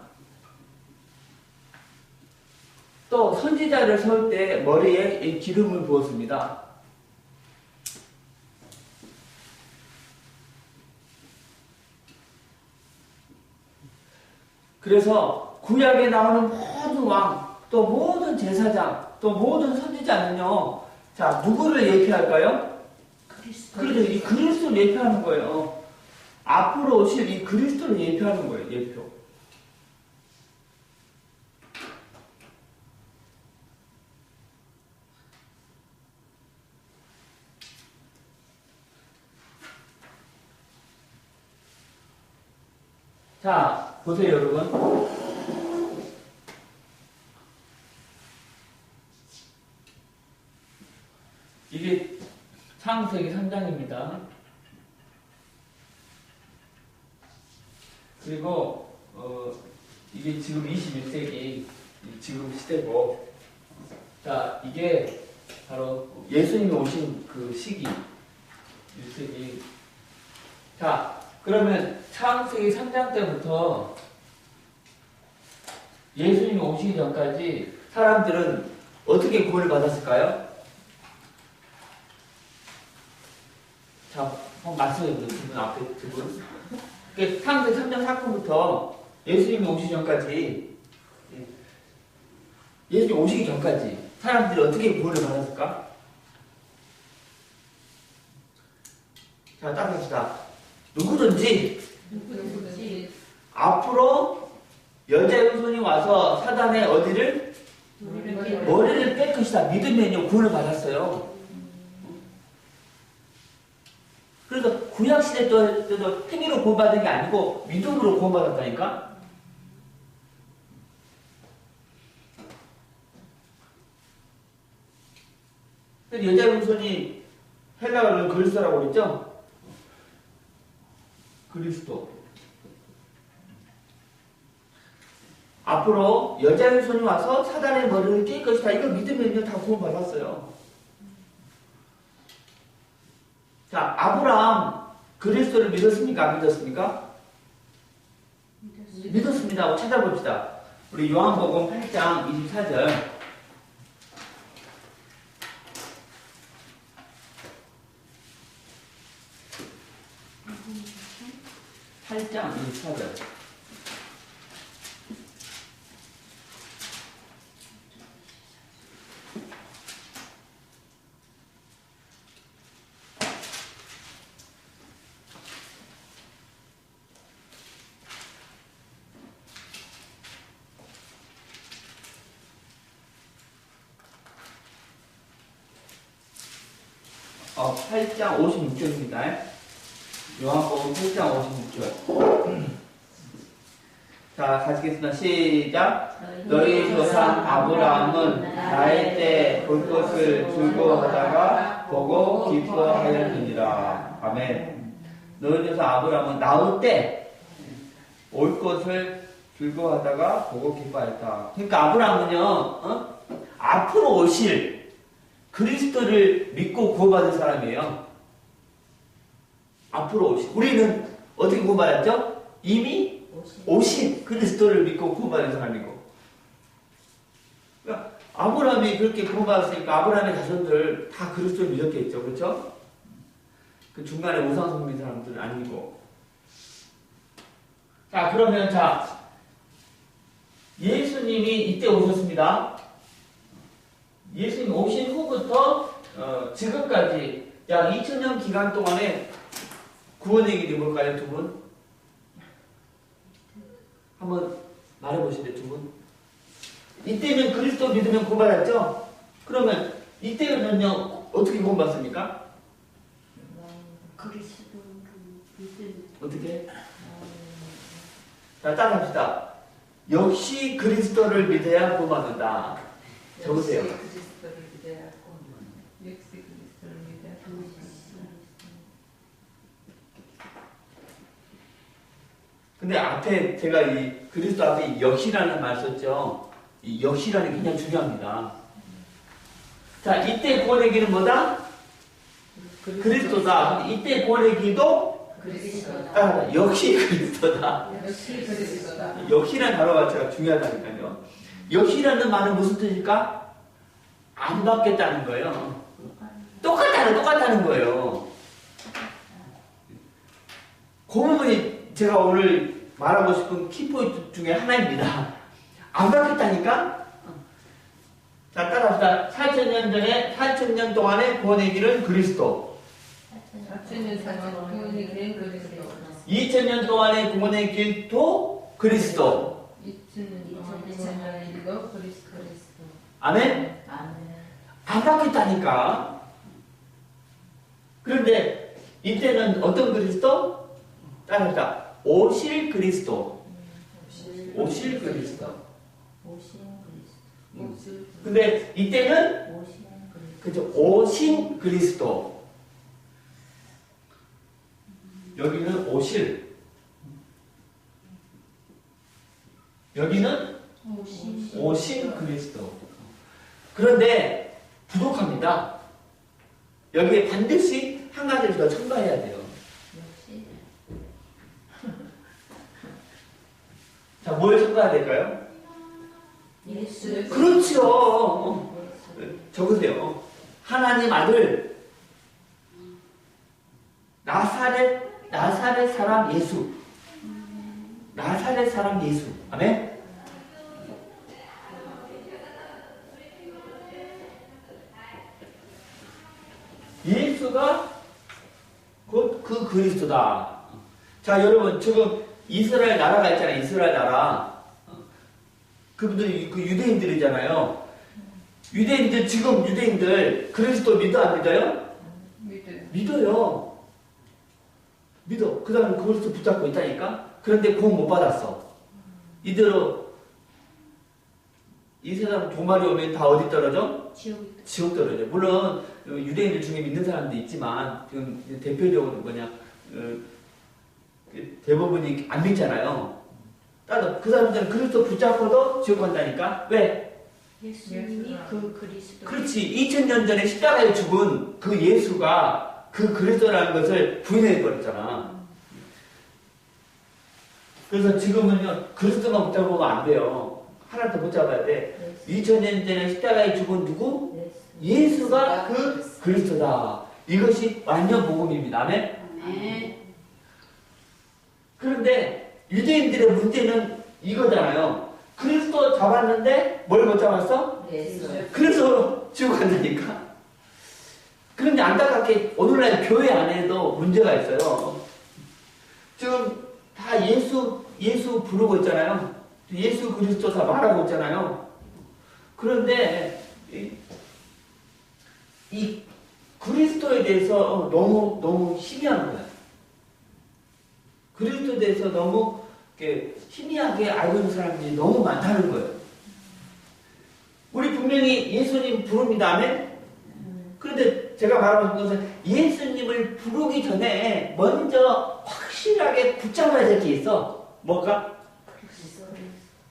또 선지자를 세울 때 머리에 이 기름을 부었습니다. 그래서 구약에 나오는 모든 왕, 또 모든 제사장, 또 모든 선지자는요, 자, 누구를 예표할까요? 그래서 이 그리스도를 예표하는 거예요. 앞으로 오실 이 그리스도를 예표하는 거예요, 예표. 자, 보세요, 여러분. 이게 창세기 3장입니다. 그리고 이게 지금 21세기 지금 시대고, 자, 이게 바로 예수님이 오신 그 시기 1세기. 자, 그러면 창세기 3장 때부터 예수님이 오시기 전까지 사람들은 어떻게 구원을 받았을까요? 자, 한번 말씀해 보세요. 두 분 앞에 두 분. 창세기 3장 사건부터 예수님이 오시기 전까지, 예수님이 오시기 전까지 사람들이 어떻게 구원을 받았을까? 자, 따라합시다. 누구든지 앞으로 여자의 손이 와서 사단의 어디를 머리를 뺄 것이다 믿으면요 구원을 받았어요. 그래서 구약시대 때도 행위로 구원받은 게 아니고 믿음으로 구원받았다니까. 여자의 손이 헬라어로는 그리스도라고 그랬죠? 그리스도. 앞으로 여자의 손이 와서 사단의 머리를 깰 것이다. 이거 믿으면요 다 구원받았어요. 자, 아브라함 그리스도를 믿었습니까? 안 믿었습니까? 믿었습니다. 찾아봅시다. 우리 요한복음 8장 24절. 8장 24절. 어, 8장 56절입니다. 요한복음 8장 56절. 자, 가시겠습니다. 시작. 너희 조상 아브라함은 나의 때 볼 것을 즐거워하다가 보고 기뻐하였느니라. 아멘. 너희 조상 아브라함은 나올 때 올 것을 즐거워하다가 보고 기뻐하였다. 그러니까 아브라함은요, 앞으로 오실 그리스도를 믿고 구원받은 사람이에요. 앞으로 오실. 우리는 어떻게 구원받았죠? 이미 오신 그리스도를 믿고 구원받은 사람이고. 그러니까 아브라함이 그렇게 구원받았으니까 아브라함의 자손들 다 그리스도를 믿었겠죠. 그렇죠? 그 중간에 우상숭 믿는 사람들은 아니고. 자, 그러면 자, 예수님이 이때 오셨습니다. 예수님 오신 후부터 지금까지 약 2000년 기간 동안에 구원의 길이 뭘까요? 두 분? 한번 말해보시죠, 두 분. 이때는 그리스도 믿으면 구원받았죠? 그러면 이때는요 어떻게 구원받습니까? 그리스도 믿음. 어떻게? 자, 따라합시다. 역시 그리스도를 믿어야 구원받는다. 적으세요. 그리스도를 믿어야 구원받는다. 역시 그리스도를 믿어야 구원받는다. 근데 앞에 제가 이 그리스도 앞에 역시라는 말 썼죠. 이 역시라는 게 굉장히 중요합니다. 자, 이때 구원의 길은 뭐다? 그리스도다. 이때 구원의 길도 그리스도다. 역시 그리스도다. 역시 그리스도다. 역시라는 단어 자체가 중요하다니까요. 역시라는 말은 무슨 뜻일까? 안 바뀌었다는 거예요. 똑같다는 거예요. 그 부분이 제가 오늘 말하고 싶은 키포인트 중에 하나입니다. 안 바뀌었다니까? 자, 따라합시다. 4,000년 전에, 4,000년 동안의 구원의 길은 그리스도. 4,000년 동안 구원의 길은 그리스도. 2,000년 동안의 구원의 길도 그리스도. 2,000년 길도 그리스도. 아멘? 안 바뀌었다니까. 그런데 이때는 어떤 그리스도? 따라합시다. 오실 그리스도. 오실 그리스도. 근데 이때는 그죠? 오신 그리스도. 여기는 오실. 여기는 오신 그리스도. 그런데 부족합니다. 여기에 반드시 한 가지를 더 첨가해야 돼요. 자, 뭘 첨가해야 될까요? 예수. 그렇죠. 적으세요. 하나님 아들 나사렛 사람 예수. 나사렛 사람 예수. 아멘. 예수가 곧 그 그리스도다. 자, 여러분 지금 이스라엘 나라가 있잖아요. 이스라엘 나라. 그분들이 그 유대인들이잖아요. 지금 유대인들 그리스도 믿어 안 믿어요? 믿어요. 믿어. 그 다음에 그리스도 붙잡고 있다니까? 그런데 구원 못 받았어. 이대로 이 세상 종말이 오면 다 어디 떨어져? 지옥 떨어져. 물론 유대인들 중에 믿는 사람도 있지만 지금 대표적으로 뭐냐 대부분이 안 믿잖아요. 따로 그 사람들은 그리스도 붙잡고도 지옥 간다니까? 왜? 예수님이 그 그리스도. 그렇지. 2000년 전에 십자가에 죽은 그 예수가 그 그리스도라는 것을 부인해버렸잖아. 그래서 지금은요, 그리스도만 붙잡으면 안 돼요. 하나 더 붙잡아야 돼. 2000년 전에 십자가에 죽은 누구? 예수가 그 그리스도다. 이것이 완전 복음입니다. 아멘? 네. 그런데 유대인들의 문제는 이거잖아요. 그리스도 잡았는데 뭘 못 잡았어? 그래서 지옥 간다니까. 그런데 안타깝게 오늘날 교회 안에도 문제가 있어요. 지금 다 예수 부르고 있잖아요. 예수 그리스도 다 말하고 있잖아요. 그런데 이 그리스도에 대해서 너무 희미한 거야. 그리스도에 대해서 너무 희미하게 알고 있는 사람들이 너무 많다는 거예요. 우리 분명히 예수님 부릅니다. 아멘? 그런데 제가 말하고 싶은 것은 예수님을 부르기 전에 먼저 확실하게 붙잡아야 될 게 있어. 뭐가?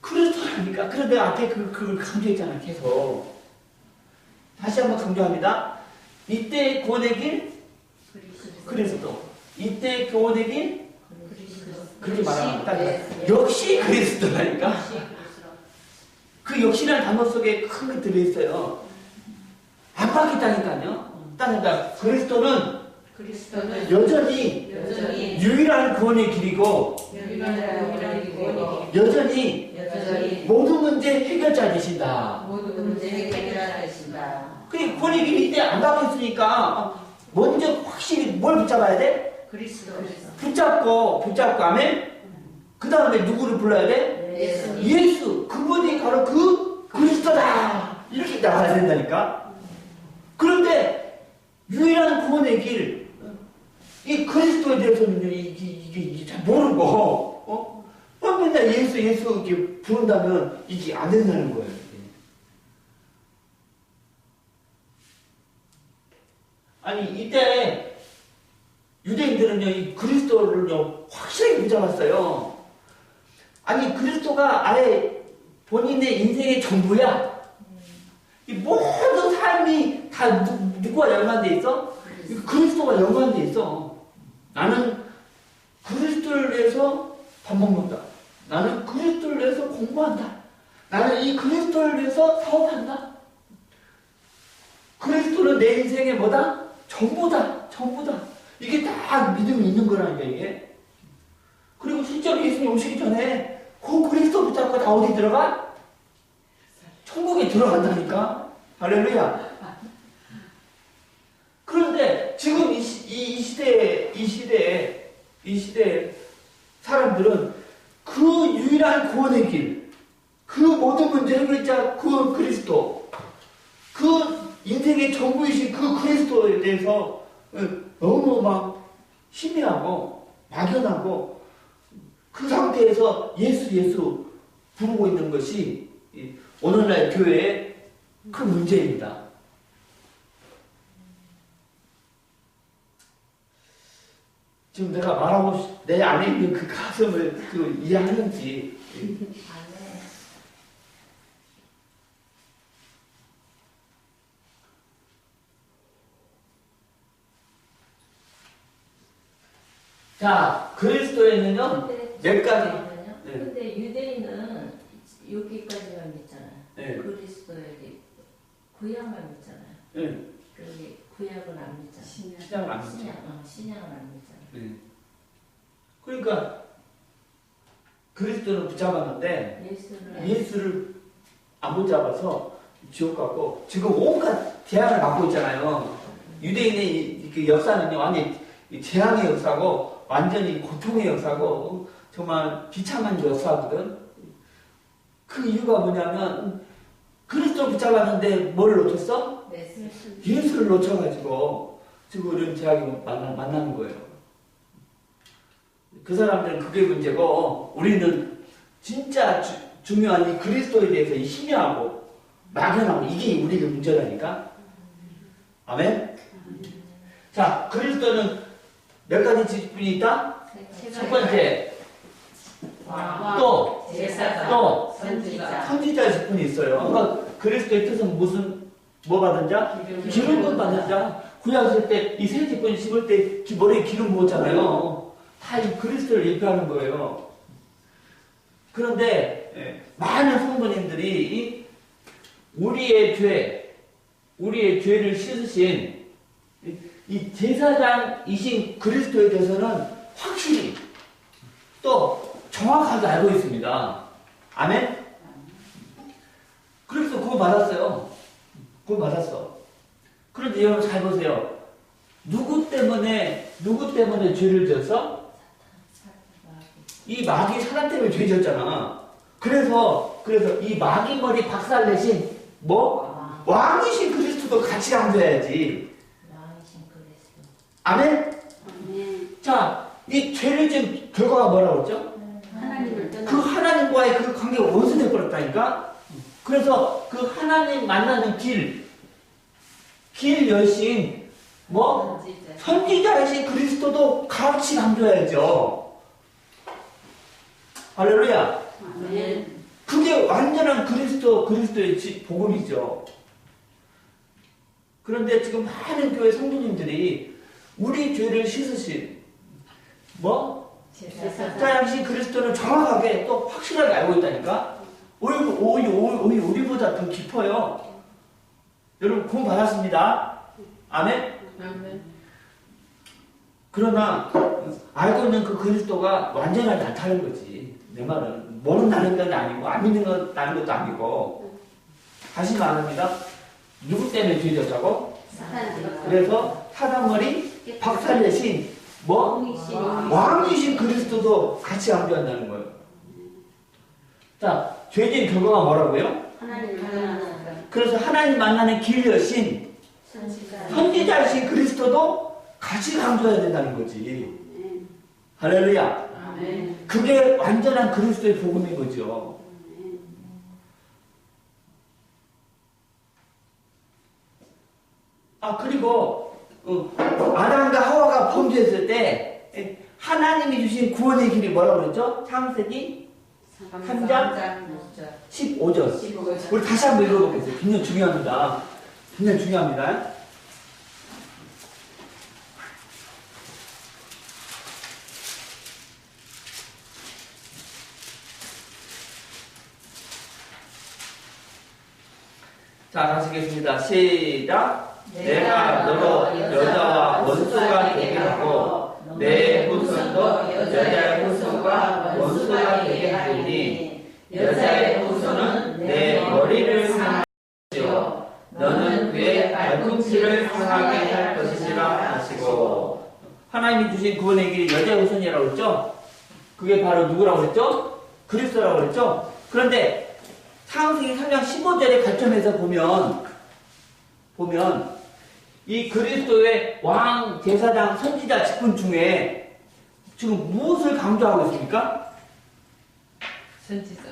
그리스도라니까. 그런데 앞에 그걸 강조했잖아, 계속. 다시 한번 강조합니다. 이때 구원의 길? 그리스도. 이때 구원의 길? 그렇게 말합니다. 역시 그리스도라니까. 그 역시라는 단어 속에 큰 게 들어있어요. 안 바뀌었다니까요. 그러니까 그리스도는 여전히 유일한 구원의 길이고 여전히 모든 문제 해결자 되신다. 그 구원의 길이 이때 안 바뀌었으니까 먼저 확실히 뭘 붙잡아야 돼? 그리스도. 붙잡고 아멘? 그 다음에 누구를 불러야 돼? 예수. 그분이 바로 그 그리스도다. 이렇게 나가야 된다니까. 그런데 유일한 구원의 길, 이 그리스도에 대해서는 이게 잘 모르고 맨날 예수 이렇게 부른다면 이게 안 된다는 거예요. 아니 이때 유대인들은요 이 그리스도를요 확실하게 붙잡았어요. 아니 그리스도가 아예 본인의 인생의 전부야. 이 모든 삶이 다 누구와 연관돼 있어? 그리스도가 연관돼 있어. 나는 그리스도를 위해서 밥 먹는다. 나는 그리스도를 위해서 공부한다. 나는 이 그리스도를 위해서 사업한다. 그리스도는 내 인생의 뭐다? 전부다. 전부다. 이게 다 믿음이 있는 거라니까 이게. 그리고 실제로 예수님 오시기 전에 그 그리스도 붙잡고 다 어디 들어가? 천국에 들어간다니까. 할렐루야. 그런데 지금 이 시대에 사람들은 그 유일한 구원의 길, 그 모든 문제 해결자 그 그리스도, 그 인생의 전부이신 그 그리스도에 대해서 너무 막 희미하고 막연하고 그 상태에서 예수 부르고 있는 것이 오늘날 교회의 큰 문제입니다. 지금 내가 말하고 내 안에 있는 그 가슴을 이해하는지. 자, 그리스도에는요 몇 가지. 근데 유대인은 여기까지만 믿잖아요. 네. 그리스도에게 구약만 믿잖아요. 네. 여기 구약은 안 믿잖아요. 신약은 안 믿죠. 신약은 안 믿잖아요. 네. 그러니까 그리스도는 붙잡았는데 예수를 안 붙잡아서 지옥 갔고 지금 온갖 재앙을 받고 있잖아요. 유대인의 그 역사는요 완전히 재앙의 역사고 완전히 고통의 역사고 정말 비참한 역사거든. 그 이유가 뭐냐면 그리스도를 붙잡았는데 뭘 놓쳤어? 예수를 놓쳐가지고 지금 이런 재앙이 만나는 거예요. 그 사람들은 그게 문제고 우리는 진짜 중요한 이 그리스도에 대해서 이 희미하고 막연하고 이게 우리의 문제라니까. 아멘? 자, 그리스도는 몇 가지 직분이 있다? 첫 번째, 또 선지자 직분이 있어요. 그러니까 그리스도의 뜻은 뭐 받은 자? 기름 받은 자. 구약일 때 이 세 직분 씹을 때 머리에 기름 부었잖아요. 다 이 그리스도를 예표하는 거예요. 그런데 많은 성도님들이 우리의 죄를 씻으신 이 제사장이신 그리스도에 대해서는 확실히 또 정확하게 알고 있습니다. 아멘? 그래서 그거 받았어요. 그거 받았어. 그런데 여러분 잘 보세요. 누구 때문에 죄를 지었어? 이 마귀 사람 때문에 죄 지었잖아. 그래서 이 마귀 머리 박살내신 왕이신 그리스도도 같이 강조해야지. 아멘? 자, 이 죄를 지은 결과가 뭐라고 했죠? 그 하나님과의 그 관계가 원수돼 버렸다니까. 그래서 그 하나님 만나는 길 여신 선지자이신 그리스도도 같이 강조해야죠. 할렐루야. 그게 완전한 그리스도의 복음이죠. 그런데 지금 많은 교회 성도님들이 우리 죄를 씻으신 제사장이신 그리스도는 정확하게 또 확실하게 알고 있다니까. 오히려 우리보다 더 깊어요. 여러분 구원 받았습니다. 아멘? 그러나 알고 있는 그 그리스도가 완전하지 않다는 거지. 내 말은 모른다는 건 아니고 안 믿는 것다는 것도 아니고. 다시 말합니다. 누구 때문에 죄 졌다고? 그래서 사단머리 박살내신 왕이신 그리스도도 같이 강조한다는 거예요. 자, 죄진 결과가 뭐라고요? 그래서 하나님 만나는 길 여신 선지자이신 그리스도도 같이 강조해야 된다는 거지. 할렐루야. 그게 완전한 그리스도의 복음인 거죠. 그리고 아담과 하와가 범죄했을 때 하나님이 주신 구원의 길이 뭐라고 그랬죠? 창세기 3장 15절. 우리 다시 한번 읽어보겠습니다. 굉장히 중요합니다. 굉장히 중요합니다. 자, 다시 읽겠습니다. 시작. 내가 너로 여자와 원수가 되게 하고 내 후손도 여자의 후손과 원수가 되게 하리니 여자의 후손은 내 머리를 상하시오 너는 그의 발꿈치를 상하게 할 것이라 하시고 하나님이 주신 구원의 길이 여자의 후손이라고 했죠? 그게 바로 누구라고 했죠? 그리스도라고 했죠? 그런데 창세기 3장 15절의 관점에서 보면 이 그리스도의 왕, 제사장, 선지자 직분 중에 지금 무엇을 강조하고 있습니까? 선지자.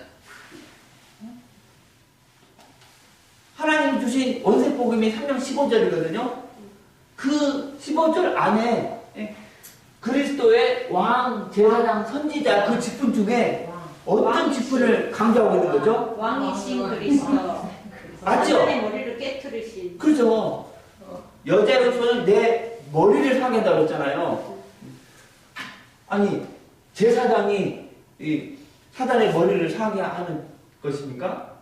하나님 주신 원세복음이 3장 15절이거든요. 그 15절 안에 그리스도의 왕, 제사장, 선지자 그 직분 중에 어떤 직분을 강조하고 있는 거죠? 왕이신 그리스도. 맞죠? 사탄의 머리를 깨뜨리신. 그렇죠. 여자로서는 내 머리를 상한다고 했잖아요. 아니, 제사장이 이 사단의 머리를 상하게 하는 것입니까?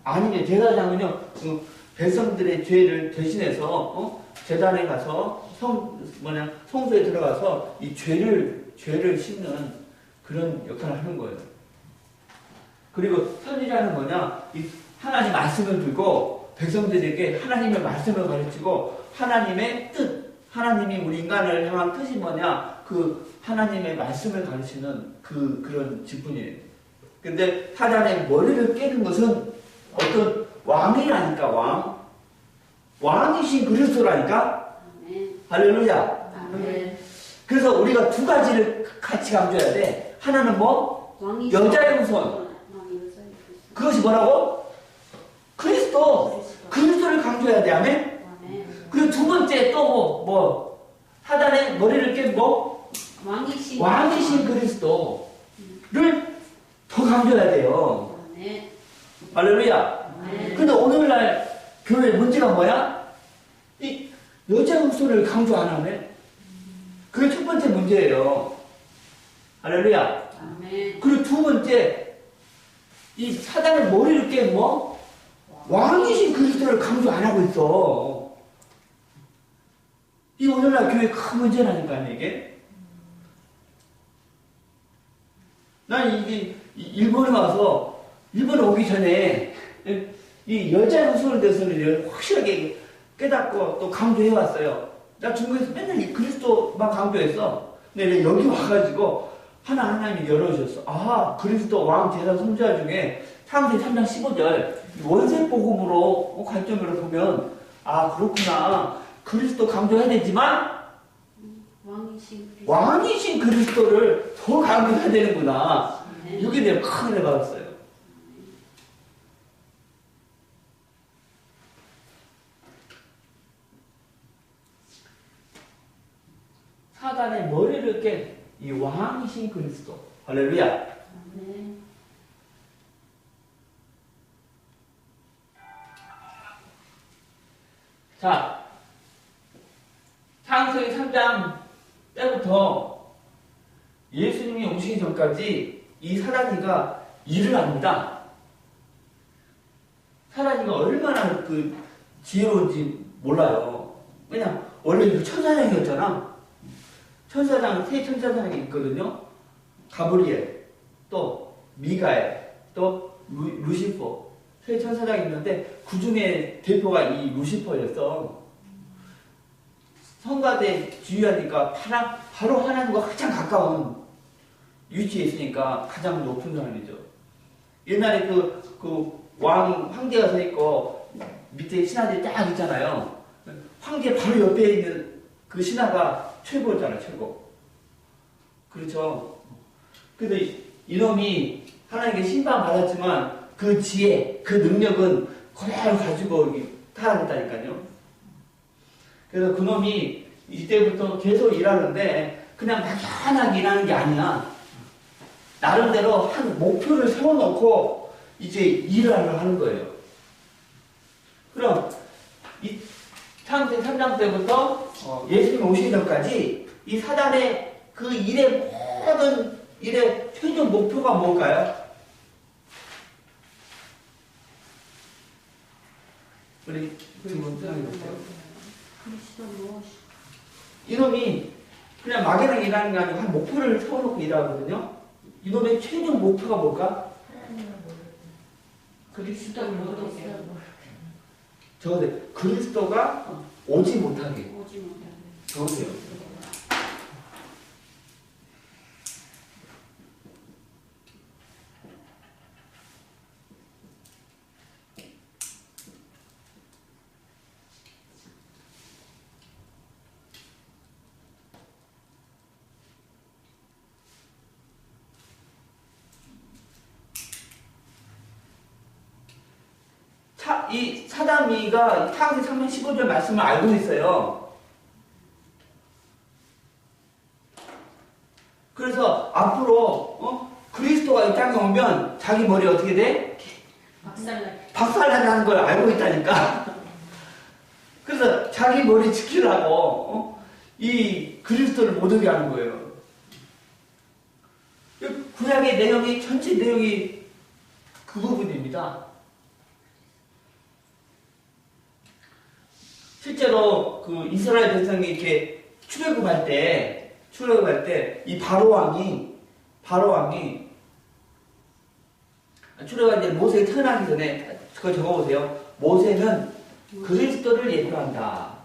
아니면 제사장은요, 그 백성들의 죄를 대신해서 제단에 가서 성소에 들어가서 이 죄를 씻는 그런 역할을 하는 거예요. 그리고 선지자는 뭐냐? 이 하나님 말씀을 들고 백성들에게 하나님의 말씀을 가르치고 하나님의 뜻, 하나님이 우리 인간을 향한 뜻이 뭐냐? 그 하나님의 말씀을 가르치는 그런 직분이에요. 근데 사단의 머리를 깨는 것은 어떤 왕이라니까, 왕이신 그리스도라니까. 아멘. 할렐루야. 아멘. 그래서 우리가 두 가지를 같이 강조해야 돼. 하나는 뭐? 왕이신 여자의 후손. 왕이 여자의 후손. 그것이 뭐라고? 그리스도. 그리스도를 강조해야 돼. 아멘? 아멘. 그리고 두 번째 또 뭐? 사단의 머리를 깬 뭐? 왕이신 그리스도를 더 강조해야 돼요. 아멘. 할렐루야. 아멘. 근데 오늘날 교회 문제가 뭐야? 이 여자 후손을 강조 안 하네? 그게 첫 번째 문제예요. 할렐루야. 아멘. 그리고 두 번째, 이 사단의 머리를 깬 뭐? 왕이신 그리스도를 강조 안 하고 있어. 이 오늘날 교회 큰 문제라니까요, 이게. 난 이게 일본에 와서, 일본에 오기 전에 이 여자 후손에 대해서는 확실하게 깨닫고 또 강조해왔어요. 나 중국에서 맨날 이 그리스도만 강조했어. 근데 여기 와가지고 하나님이 열어주셨어. 아, 그리스도 왕 제사 선지자 중에 창세기 3장 15절 원세복음으로 관점으로 보면 아, 그렇구나. 그리스도 강조해야 되지만 왕이신 그리스도를 더 강조해야 되는구나. 이게 내가 큰 은혜 받았어요. 사단의 머리를 깬 이 왕이신 그리스도. 할렐루야. 아멘. 자, 창세기 3장 때부터 예수님이 오시기 전까지 이 사단이가 일을 합니다. 사단이가 얼마나 그 지혜로운지 몰라요. 왜냐, 원래 그 천사장이었잖아. 세 천사장이 있거든요. 가브리엘, 또 미가엘, 또 루시퍼. 세 천사장이 있는데 그 중에 대표가 이 루시퍼였어. 성가대 주의하니까 바로 하나님과 가장 가까운 위치에 있으니까 가장 높은 사람이죠. 옛날에 황제가 서 있고 밑에 신하들이 딱 있잖아요. 황제 바로 옆에 있는 그 신하가 최고잖아요, 최고. 그렇죠. 근데 이놈이 하나님께 신방받았지만 그 지혜, 그 능력은 그대로 가지고 타락했다니까요. 그래서 그놈이 이때부터 계속 일하는데 그냥 막연하게 일하는 게 아니야. 나름대로 한 목표를 세워놓고 이제 일을 하는 거예요. 그럼 이 창세기 3장 때부터 예수님 오시기 전까지 이 사단의 그 일의 모든 일의 최종 목표가 뭘까요? 우리 질문 생각해보세요. 그리스도 무엇이? 이놈이 그냥 막연하게 일하는 게 아니고 한 목표를 세워놓고 일하거든요. 이놈의 최종 목표가 뭘까? 그리스도 모르겠어요. 적으세요. 그리스도가 오지 못하게. 오지 못하게. 적으세요. 이 사담이가 창세기 3장 15절 말씀을 알고 있어요. 그래서 앞으로 그리스도가 이 땅에 오면 자기 머리 어떻게 돼? 박살나는 걸 알고 있다니까. 그래서 자기 머리 지키려고 이 그리스도를 못 오게 하는 거예요. 구약의 내용이 전체 내용이 그 부분입니다. 실제로 그 이스라엘 백성이 이렇게 출애굽할 때 이 바로 왕이 출애굽할 때 모세가 태어나기 전에 그걸 적어보세요. 모세는 그리스도를 예표한다.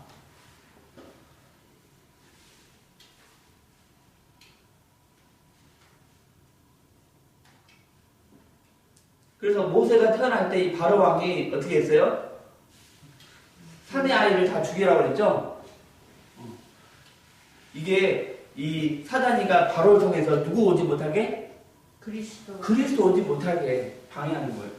그래서 모세가 태어날 때 이 바로 왕이 어떻게 했어요? 산의 아이를 다 죽이라고 그랬죠? 이게 이 사단이가 바로를 통해서 누구 오지 못하게? 그리스도 오지 못하게 방해하는 거예요.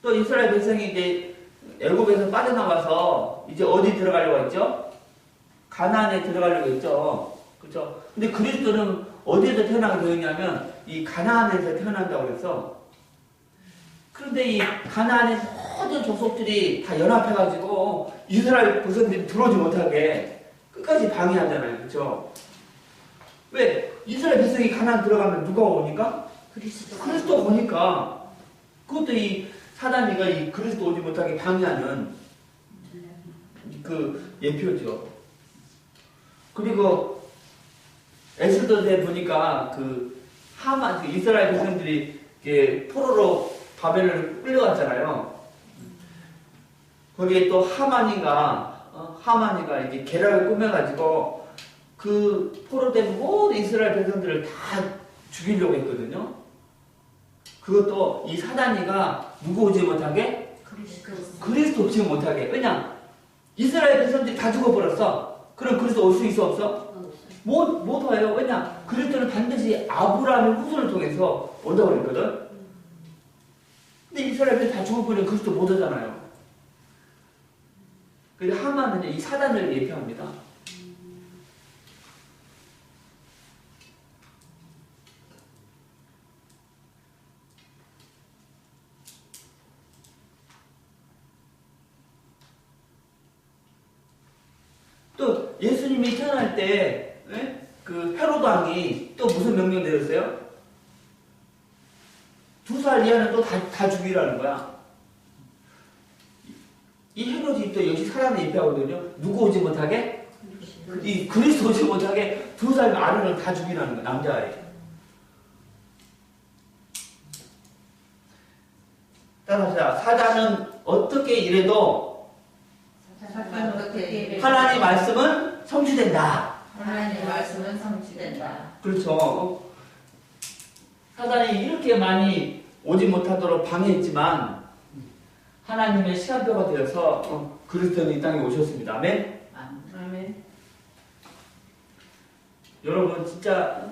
또 이스라엘 백성이 이제 애굽에서 빠져나와서 이제 어디 들어가려고 했죠? 가나안에 들어가려고 했죠. 그렇죠? 근데 그리스도는 어디에서 태어나게 되었냐면 이 가나안에서 태어난다고 그랬어. 그런데 이 가나안의 모든 족속들이 다 연합해가지고 이스라엘 백성들이 들어오지 못하게 끝까지 방해하잖아요. 그렇죠? 왜? 이스라엘 백성이 가나안 들어가면 누가 오니까? 그리스도 오니까. 그것도 이 사단이가 이 그리스도 오지 못하게 방해하는 그 예표죠. 그리고 에스더에 보니까 그 하만, 이스라엘 백성들이 포로로 바벨론을 끌려갔잖아요. 거기에 또 하만이가 이게 계략을 꾸며가지고 그 포로된 모든 이스라엘 백성들을 다 죽이려고 했거든요. 그것도 이 사단이가 누구 오지 못하게? 그리스도 오지 못하게. 왜냐? 이스라엘 백성들이 다 죽어버렸어. 그럼 그리스도 올 수 있어 없어? 못 와요. 왜냐? 그리스도는 반드시 아브라함의 후손을 통해서 온다고 그랬거든. 근데 이스라엘 백성이 다 죽어버리면 그리스도 못 오잖아요. 그래서 하만은 이 사단을 예표합니다. 또 예수님이 태어날 때 그 헤로드 왕이 또 무슨 명령 내렸어요? 2살 이하는 또 다 죽이라는 거야. 이 헤로드 또 역시 사단을 예표하거든요. 누구 오지 못하게? 이 그리스도 오지 못하게 2살 아래는 다 죽이라는 거야. 남자아이. 따라서 사단은 어떻게 일해도 하나님의 말씀은 성취된다. 하나님의 말씀은 성취된다. 그렇죠. 사단이 이렇게 많이 오지 못하도록 방해했지만 하나님의 시간표가 되어서 그리스도는 이 땅에 오셨습니다. 아멘? 아멘. 여러분 진짜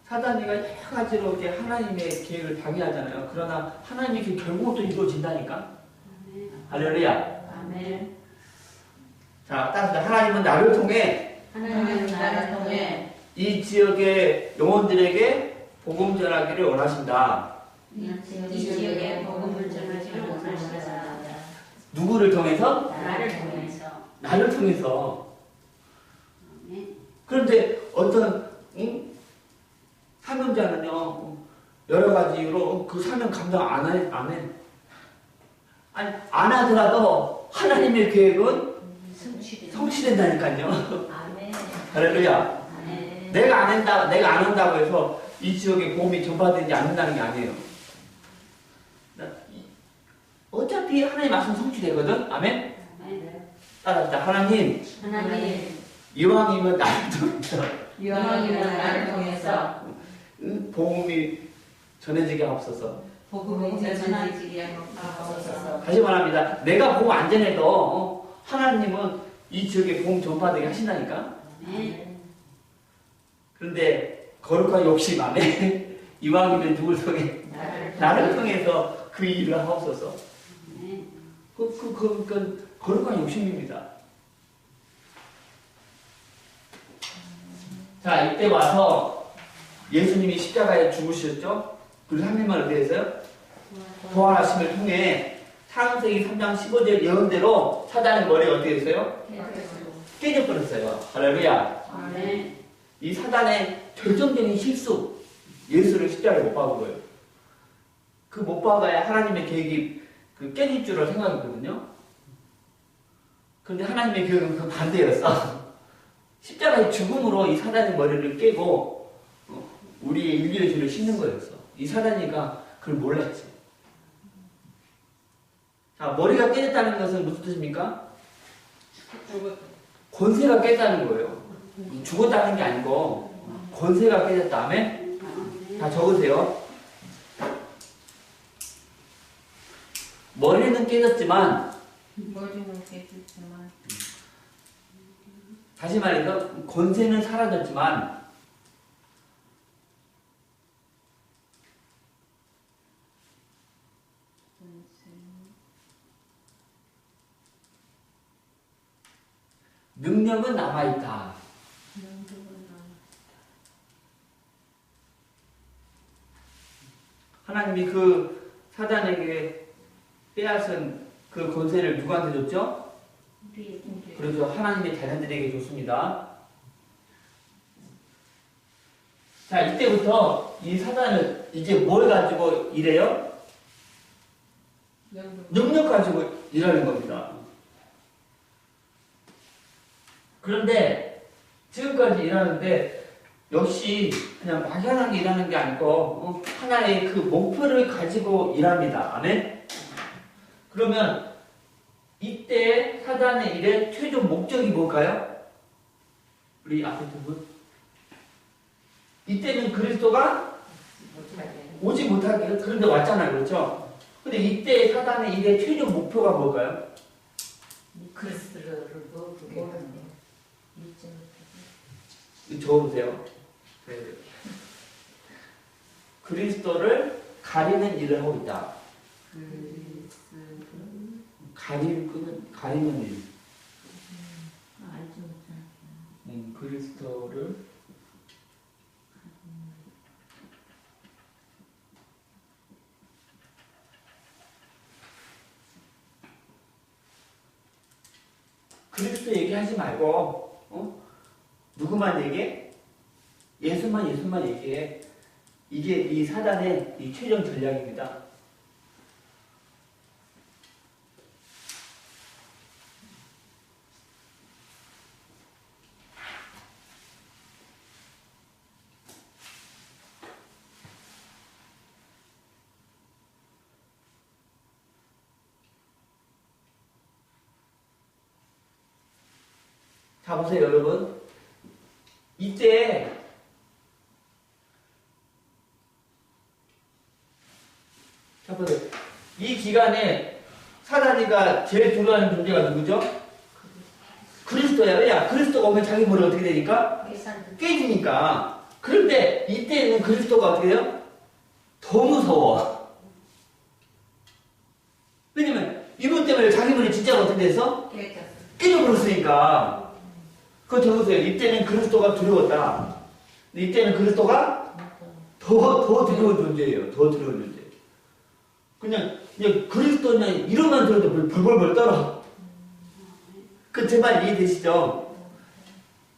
사단이가 여러 가지로 이렇게 하나님의 계획을 방해하잖아요. 그러나 하나님의 계획 결국은 또 이루어진다니까. 할렐루야. 아멘. 자, 따라서 하나님은 나를 통해 하나님은 나를 통해 이 지역의 영혼들에게 복음 전하기를 원하신다. 이 지역에 복음을 전하기를 원하시다. 누구를 통해서? 나를 통해서. 나를 통해서. 네. 그런데 어떤 사명자는요, 여러 가지 이유로 그 사명 감당 안 해. 아니, 안 하더라도 하나님의 계획은 성취된다니까요. 아멘. 할렐루야. 아멘. 내가 안 한다고 해서 이 지역에 복음이 전파되지 않는다는 게 아니에요. 어차피 하나님의 말씀 성취되거든. 아멘. 아멘. 따라합시다. 하나님, 하나님, 이왕이면 나를 통해서 이왕이면 나를 통해서 복음이 전해지게 하옵소서. 복음이 전하지게 하옵소서. 다시 말합니다. 내가 복음 안 전해도 하나님은 이 지역에 복음 전파되게 하신다니까. 아멘. 그런데 거룩한 욕심 안에 이왕이면 누굴 통해? 나를 통해서 그 일을 하옵소서. 아멘. 그건 거룩한 욕심입니다. 자, 이때 와서 예수님이 십자가에 죽으셨죠? 그리고 3일 만에 어떻게 했어요? 부활하심을 통해 창세기 3장 15절 예언대로 사단의 머리가 어떻게 됐어요? 깨져버렸어요. 할렐루야. 아멘. 이 사단의 결정적인 실수, 예수를 십자가에 못 박은 거예요. 그 못 박아야 하나님의 계획이 깨질 줄을 생각했거든요. 그런데 하나님의 계획은 그 반대였어. 십자가의 죽음으로 이 사단의 머리를 깨고 우리의 인류의 죄를 씻는 거였어. 이 사단이가 그걸 몰랐지. 자, 머리가 깨졌다는 것은 무슨 뜻입니까? 권세가 깼다는 거예요. 죽었다는 게 아니고 권세가 깨졌다. 아멘? 다 적으세요. 머리는 깨졌지만 머리는 깨졌지만 다시 말해서 권세는 사라졌지만 능력은 남아있다. 하나님이 그 사단에게 빼앗은 그 권세를 누구한테 줬죠? 그렇죠. 하나님의 자녀들에게 줬습니다. 자, 이때부터 이 사단은 이제 뭘 가지고 일해요? 능력 가지고 일하는 겁니다. 그런데 지금까지 일하는데 역시 그냥 막연하게 일하는 게 아니고 하나의 그 목표를 가지고 일합니다. 아멘? 그러면 이때 사단의 일의 최종 목적이 뭘까요? 우리 앞에 두 분. 이때는 그리스도가 오지 못하게 그런데 왔잖아요. 그렇죠? 근데 이때 사단의 일의 최종 목표가 뭘까요? 그리스도를 보게 하는 적어보세요. 네. 그리스도를 가리는 일을 하고 있다. 가리는 일. 그리스도를 그리스도 얘기하지 말고 누구만 얘기해? 예수만 얘기해. 이게 이 사단의 이 최종 전략입니다. 자, 보세요, 여러분. 이때 자, 보세요. 이 기간에 사단이가 제일 두려워하는 존재가 누구죠? 그리스도야. 왜냐? 그리스도가 오면 자기 머리 어떻게 되니까? 깨지니까. 그런데 이때는 그리스도가 어떻게 돼요? 더 무서워. 왜냐면 이분 때문에 자기 머리 진짜로 어떻게 돼서? 깨져버렸어. 깨져버렸으니까. 그거 적으세요. 이때는 그리스도가 두려웠다. 근데 이때는 그리스도가 더 두려운 존재예요. 더 두려운 존재. 그냥 그리스도 그냥 이름만 들어도 벌벌벌 떨어. 그 제 말 이해되시죠?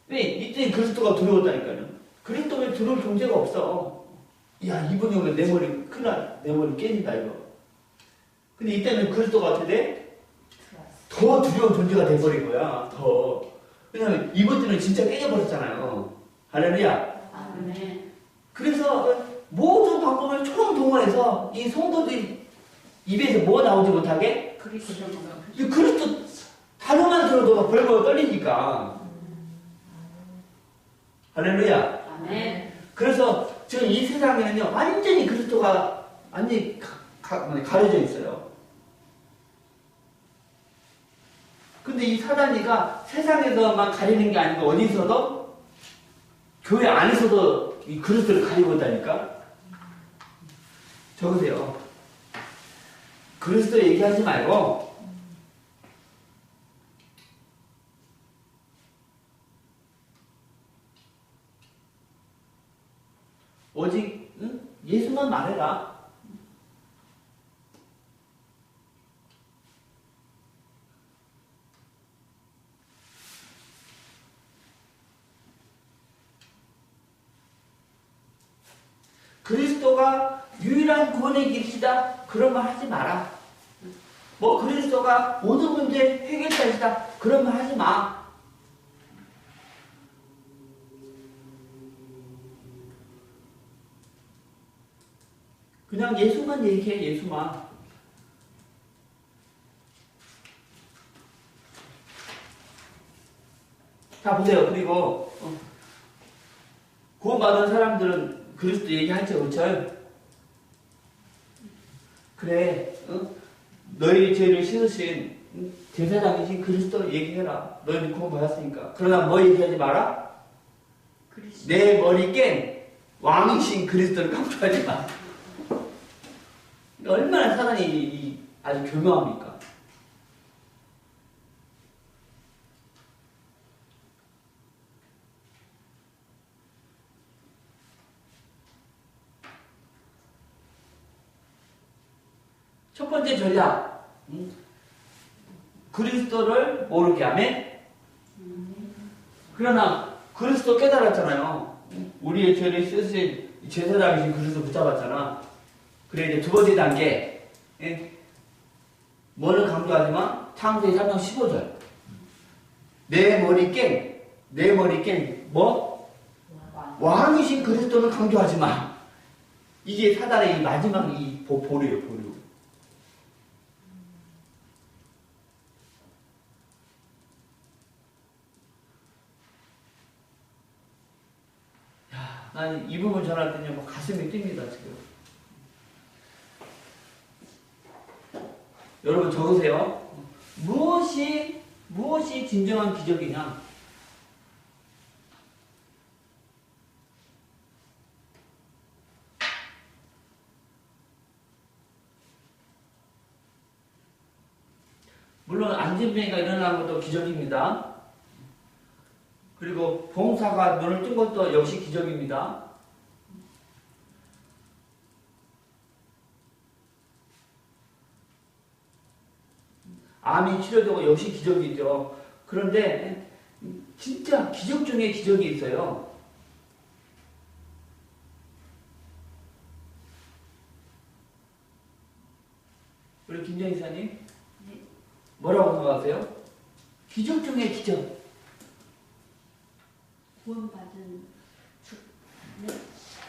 왜? 이때는 그리스도가 두려웠다니까요. 그리스도에 두려울 존재가 없어. 야, 이분이 오면 내 머리 큰일 나. 내 머리 깨진다 이거. 근데 이때는 그리스도가 어떻게 돼? 더 두려운 존재가 돼버린 거야. 더. 왜냐면 이것들은 진짜 깨져버렸잖아요. 할렐루야. 아멘. 그래서 모든 방법을 총동원해서 이 성도들이 입에서 뭐가 나오지 못하게 이 그리스도 단어만 들어도 벌벌 떨리니까. 할렐루야. 아멘. 그래서 지금 이 세상에는요 완전히 그리스도가 완전히 가려져 있어요. 근데 이 사단이가 세상에서만 가리는 게 아니고 어디서도 교회 안에서도 이 그리스도를 가리고 있다니까. 적으세요. 그리스도 얘기하지 말고 오직 예수만 말해라. 그리스도가 유일한 구원의 길이시다. 그런 말 하지 마라. 뭐 그리스도가 모든 문제 해결자이시다. 그런 말 하지 마. 그냥 예수만 얘기해. 예수만. 자 보세요. 그리고 구원받은 사람들은 그리스도 얘기하죠. 그렇죠? 그래. 너희 죄를 씻으신 제사장이신 그리스도 얘기해라. 너희는 구원받았으니까. 그러나 뭐 얘기하지 마라? 그리스도. 내 머리 깬 왕이신 그리스도를 강조하지 마. 얼마나 사단이 아주 교묘합니까? 첫 번째 전략. 그리스도를 모르게 하면 그러나 그리스도 깨달았잖아요. 우리의 죄를 씻으신 제사장이신 그리스도 붙잡았잖아. 그래 이제 두 번째 단계. 뭐를 강조하지만 창세기 3장 15절. 내 머리 깬 뭐? 왕이신 그리스도를 강조하지 마. 이게 사단의 이 마지막 이 보류예요, 보류. 야, 난 이 부분 전할 때는 뭐 가슴이 뜁니다, 지금. 여러분 적으세요. 무엇이 진정한 기적이냐? 물론 안진뱅이가 일어난 것도 기적입니다. 그리고 봉사가 눈을 뜬 것도 역시 기적입니다. 암이 치료되고 역시 기적이죠. 그런데 진짜 기적 중에 기적이 있어요. 우리 김정 이사님 뭐라고 생각하세요? 기적 중에 기적. 구원받은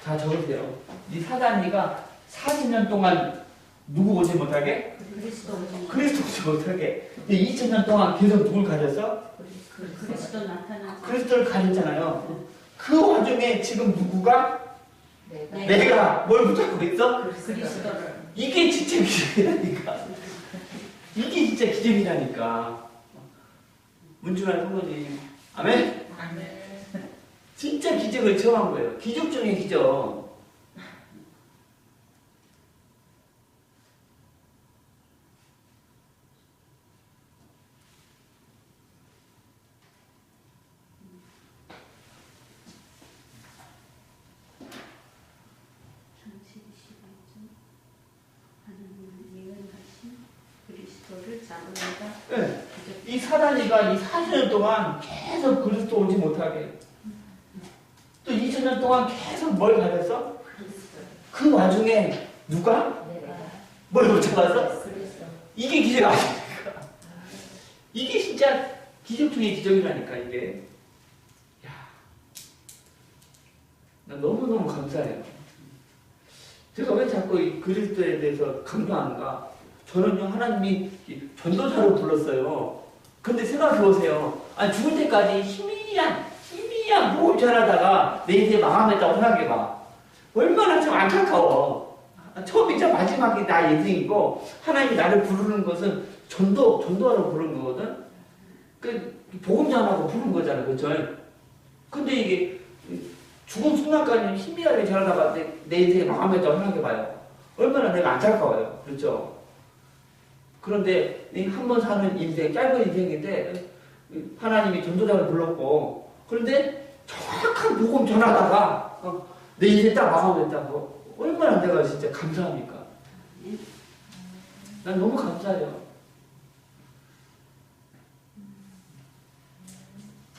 자 적으세요. 이 사단이가 40년 동안 누구 오지 못하게? 그리스도 오지 못하게. 2000년 동안 계속 누굴 가졌어? 그리스도 나타나서 그리스도를 가졌잖아요. 그 와중에 지금 누구가? 네. 내가 뭘 붙잡고 있어? 그리스도를. 이게 진짜 기적이라니까. 이게 진짜 기적이라니까. 문준환 성도님. 아멘? 아멘. 진짜 기적을 체험한 거예요. 기적 중에 기적. 네. 이 사단이가 이 40년 동안 계속 그리스도 오지 못하게 또 2000년 동안 계속 뭘 가졌어? 그 와중에 누가? 뭘 못 잡았어? 이게 기적 아닙니까? 이게 진짜 기적 중에 기적이라니까 이게. 야, 나 너무너무 감사해요. 제가 왜 자꾸 이 그리스도에 대해서 강조하는가? 저는요, 하나님이 전도자로 불렀어요. 근데 생각해보세요. 아니, 죽을 때까지 희미한 복음 전하다가 내 인생 망하겠다고 생각해봐. 얼마나 좀 안타까워. 처음이자 마지막이 나의 인생이고, 하나님이 나를 부르는 것은 전도하러 부른 거거든? 복음 전하고 부른 거잖아, 그쵸? 근데 이게, 죽음 순간까지 희미하게 전하다가 내 인생이 망하겠다고 생각해봐요. 얼마나 내가 안타까워요. 그렇죠? 그런데 한 번 사는 인생, 짧은 인생인데 하나님이 전도자를 불렀고 그런데 정확한 복음 전하다가 내 인생 딱 망하겠다고 얼마나 내가 진짜 감사합니까? 난 너무 감사해요.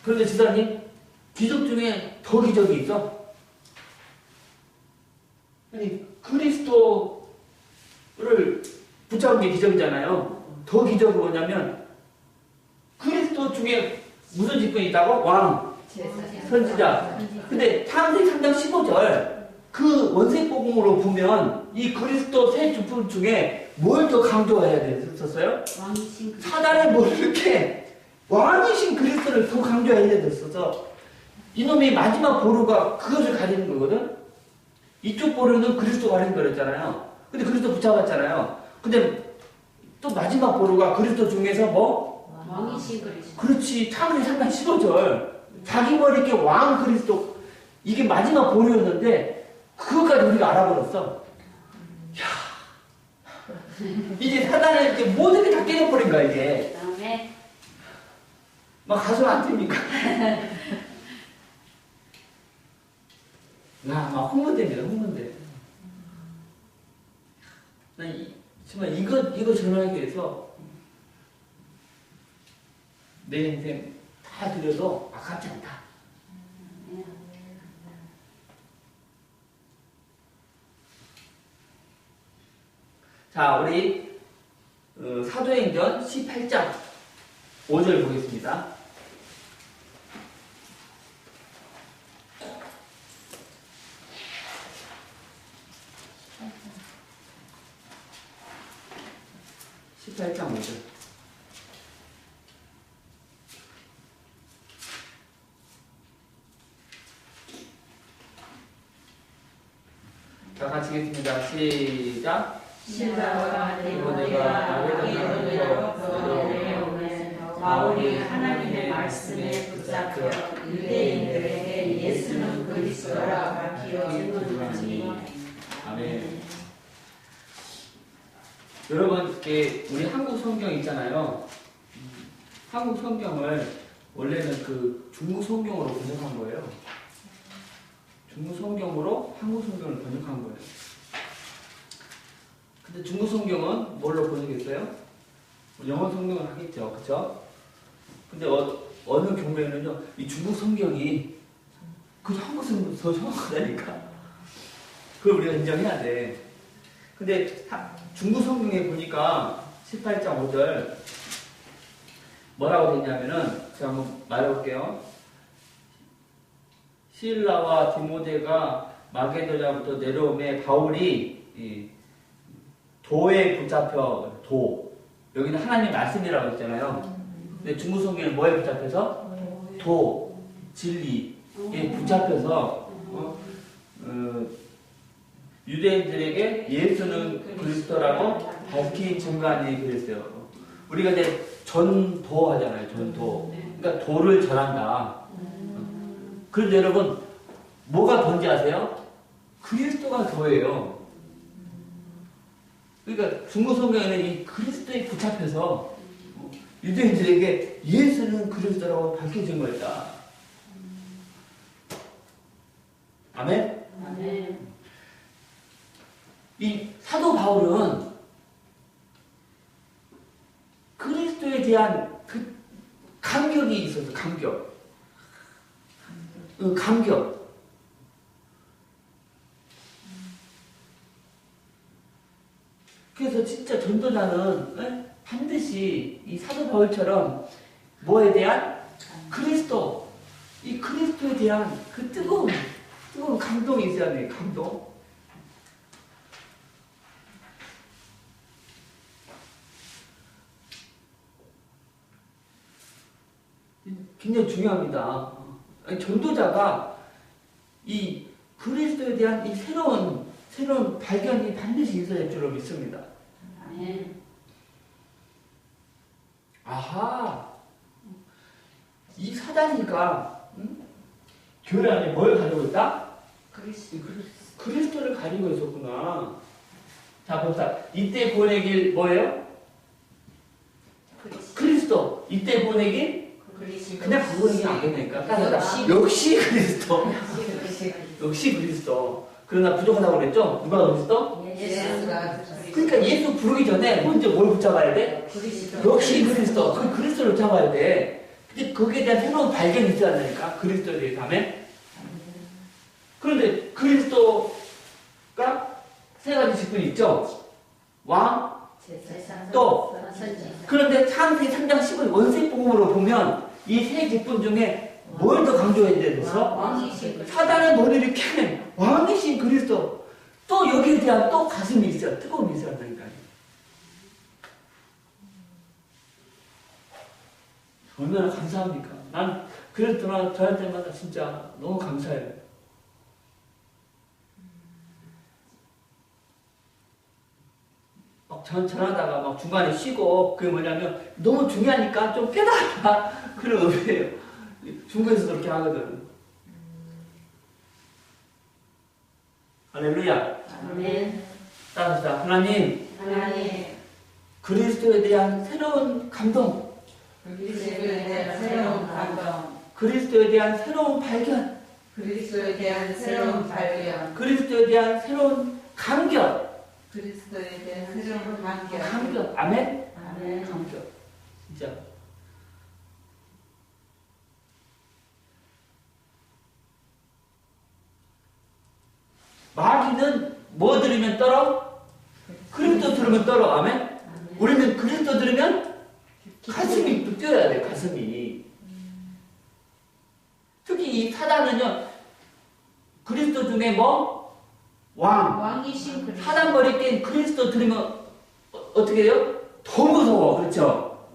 그런데 지사님 기적 중에 더 기적이 있어? 아니 그리스도를 붙잡은 게 기적이잖아요. 더 기적은 뭐냐면 그리스도 중에 무슨 직분이 있다고? 왕, 선지자. 근데 창세기 3장 15절 그 원색복음으로 보면 이 그리스도 세 직분 중에 뭘 더 강조해야 됐었어요? 사단에 뭘 이렇게 왕이신 그리스도를 더 강조해야 됐었어. 이놈이 마지막 보루가 그것을 가리는 거거든. 이쪽 보루는 그리스도 가리는 거랬잖아요. 근데 그리스도 붙잡았잖아요. 근데 또 마지막 보루가 그리스도 중에서 뭐? 왕이신 그리스도. 그렇지. 창세기 3장 15절. 자기 머리 이렇게 왕 그리스도. 이게 마지막 보루였는데 그것까지 우리가 알아버렸어. 야, 이제 사단이 이렇게 모든 게 다 깨져버린 거야 이게. 그다음에 막 가슴 안 뜁니까? 야, 막 흥분됩니다. 흥분돼. 난 정말 이거 전하기 위해서 내 인생 다 드려도 아깝지 않다. 자, 우리 사도행전 18장 5절 보겠습니다. (18장 5절) 자, 같이 읽겠습니다. 시작. 신라와 디모데가 마게도냐로 들어오매 바울이 하나님의 말씀에 붙잡혀 유대인들에게 예수는 그리스도라 밝히어 증언하니. 아멘. 여러분, 이렇게 우리 한국 성경 있잖아요. 한국 성경을 원래는 그 중국 성경으로 번역한 거예요. 중국 성경으로 한국 성경을 번역한 거예요. 근데 중국 성경은 뭘로 번역했어요? 영어 성경을 하겠죠, 그렇죠? 근데 어느 경우에는요, 이 중국 성경이 그 한국 성경보다 더 정확하다니까. 그걸 우리가 인정해야 돼. 근데 중국 성경에 보니까 18장 5절 뭐라고 되냐면은 제가 한번 말해볼게요. 실라와 디모데가 마게도냐부터 내려오매 바울이 도에 붙잡혀 여기는 하나님 말씀이라고 했잖아요. 근데 중국 성경은 뭐에 붙잡혀서? 도, 진리에 붙잡혀서 유대인들에게 예수는 그리스도라고 밝히 증거하니 그랬어요. 우리가 이제 전도 하잖아요. 전도. 그러니까 도를 전한다. 그런데 여러분 뭐가 도인지 아세요? 그리스도가 도예요. 그러니까 중국 성경에는 이 그리스도에 붙잡혀서 유대인들에게 예수는 그리스도라고 밝혀진 거다. 아멘? 아멘. 이 사도 바울은 그리스도의 있어. 감격. 감격. 그래서 진짜 전도자는 반드시 이 사도 바울처럼 뭐에 대한 그리스도, 이 그리스도에 대한 그 뜨거운 감동이 있어야 돼요. 감동. 굉장히 중요합니다. 전도자가 이 그리스도에 대한 이 새로운 발견이 반드시 있어야 할 줄로 믿습니다. 아멘. 아하, 이 사단이가 교회 안에 뭘 가지고 있다? 그리스도를 가지고 있었구나. 자, 봅시다. 이때 보내길 뭐예요? 그리스도. 이때 보내길 그냥 보내기 안 되니까 따라다. 역시 그리스도. 역시 그리스도. 그러나 부족하다고 그랬죠? 누가 그리스도? 예수가 그러니까 예수 부르기 전에 먼저 뭘 붙잡아야 돼? 역시 그리스도. 그 그리스도를 잡아야 돼. 근데 거기에 대한 새로운 발견이 있어야 되니까 그리스도에 대해서 하면. 그런데 그리스도가 세 가지 직분이 있죠. 왕, 또. 그런데 창세기 3장 10을 원색복음으로 보면 이 세 직분 중에 뭘 더 강조해야 되겠어? 사단의 머리를 캐낸 왕이신 그리스도. 또 여기에 대한 또 가슴이 있어요. 뜨거움이 있어야 한다니까요. 얼마나 감사합니까? 난 그랬더나 저할 때마다 진짜 너무 감사해요. 막 전하다가 막 중간에 쉬고, 그게 뭐냐면 너무 중요하니까 좀 깨달아. 그런 의미예요. 중국에서 그렇게 하거든. 할렐루야. 아멘. 따라합시다. 하나님, 그리스도에 대한 새로운 감동, 그리스도에 대한 새로운 감동, 그리스도에 대한 새로운 발견, 그리스도에 대한 새로운 발견, 그리스도에 대한 새로운 감격, 그리스도에 대한 새로운 감격. 감격. 아멘? 아멘. 감격. 진짜. 마귀는 뭐 들으면 떨어? 그리스도 들으면 떨어. 아멘? 우리는 그리스도 들으면 가슴이 또 뛰어야 돼. 가슴이. 특히 이 사단은요, 그리스도 중에 뭐? 왕이신 그리스도. 사단 머리 낀 그리스도 들으면 어떻게 해요? 더 무서워. 그렇죠?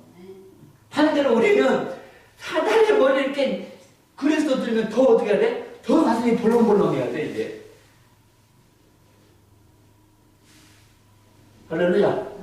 반대로 우리는 사단의 머리를 낀 그리스도 들으면 더 어떻게 해야 돼? 더 가슴이 벌렁벌렁해야 돼, 이제. 할렐루야.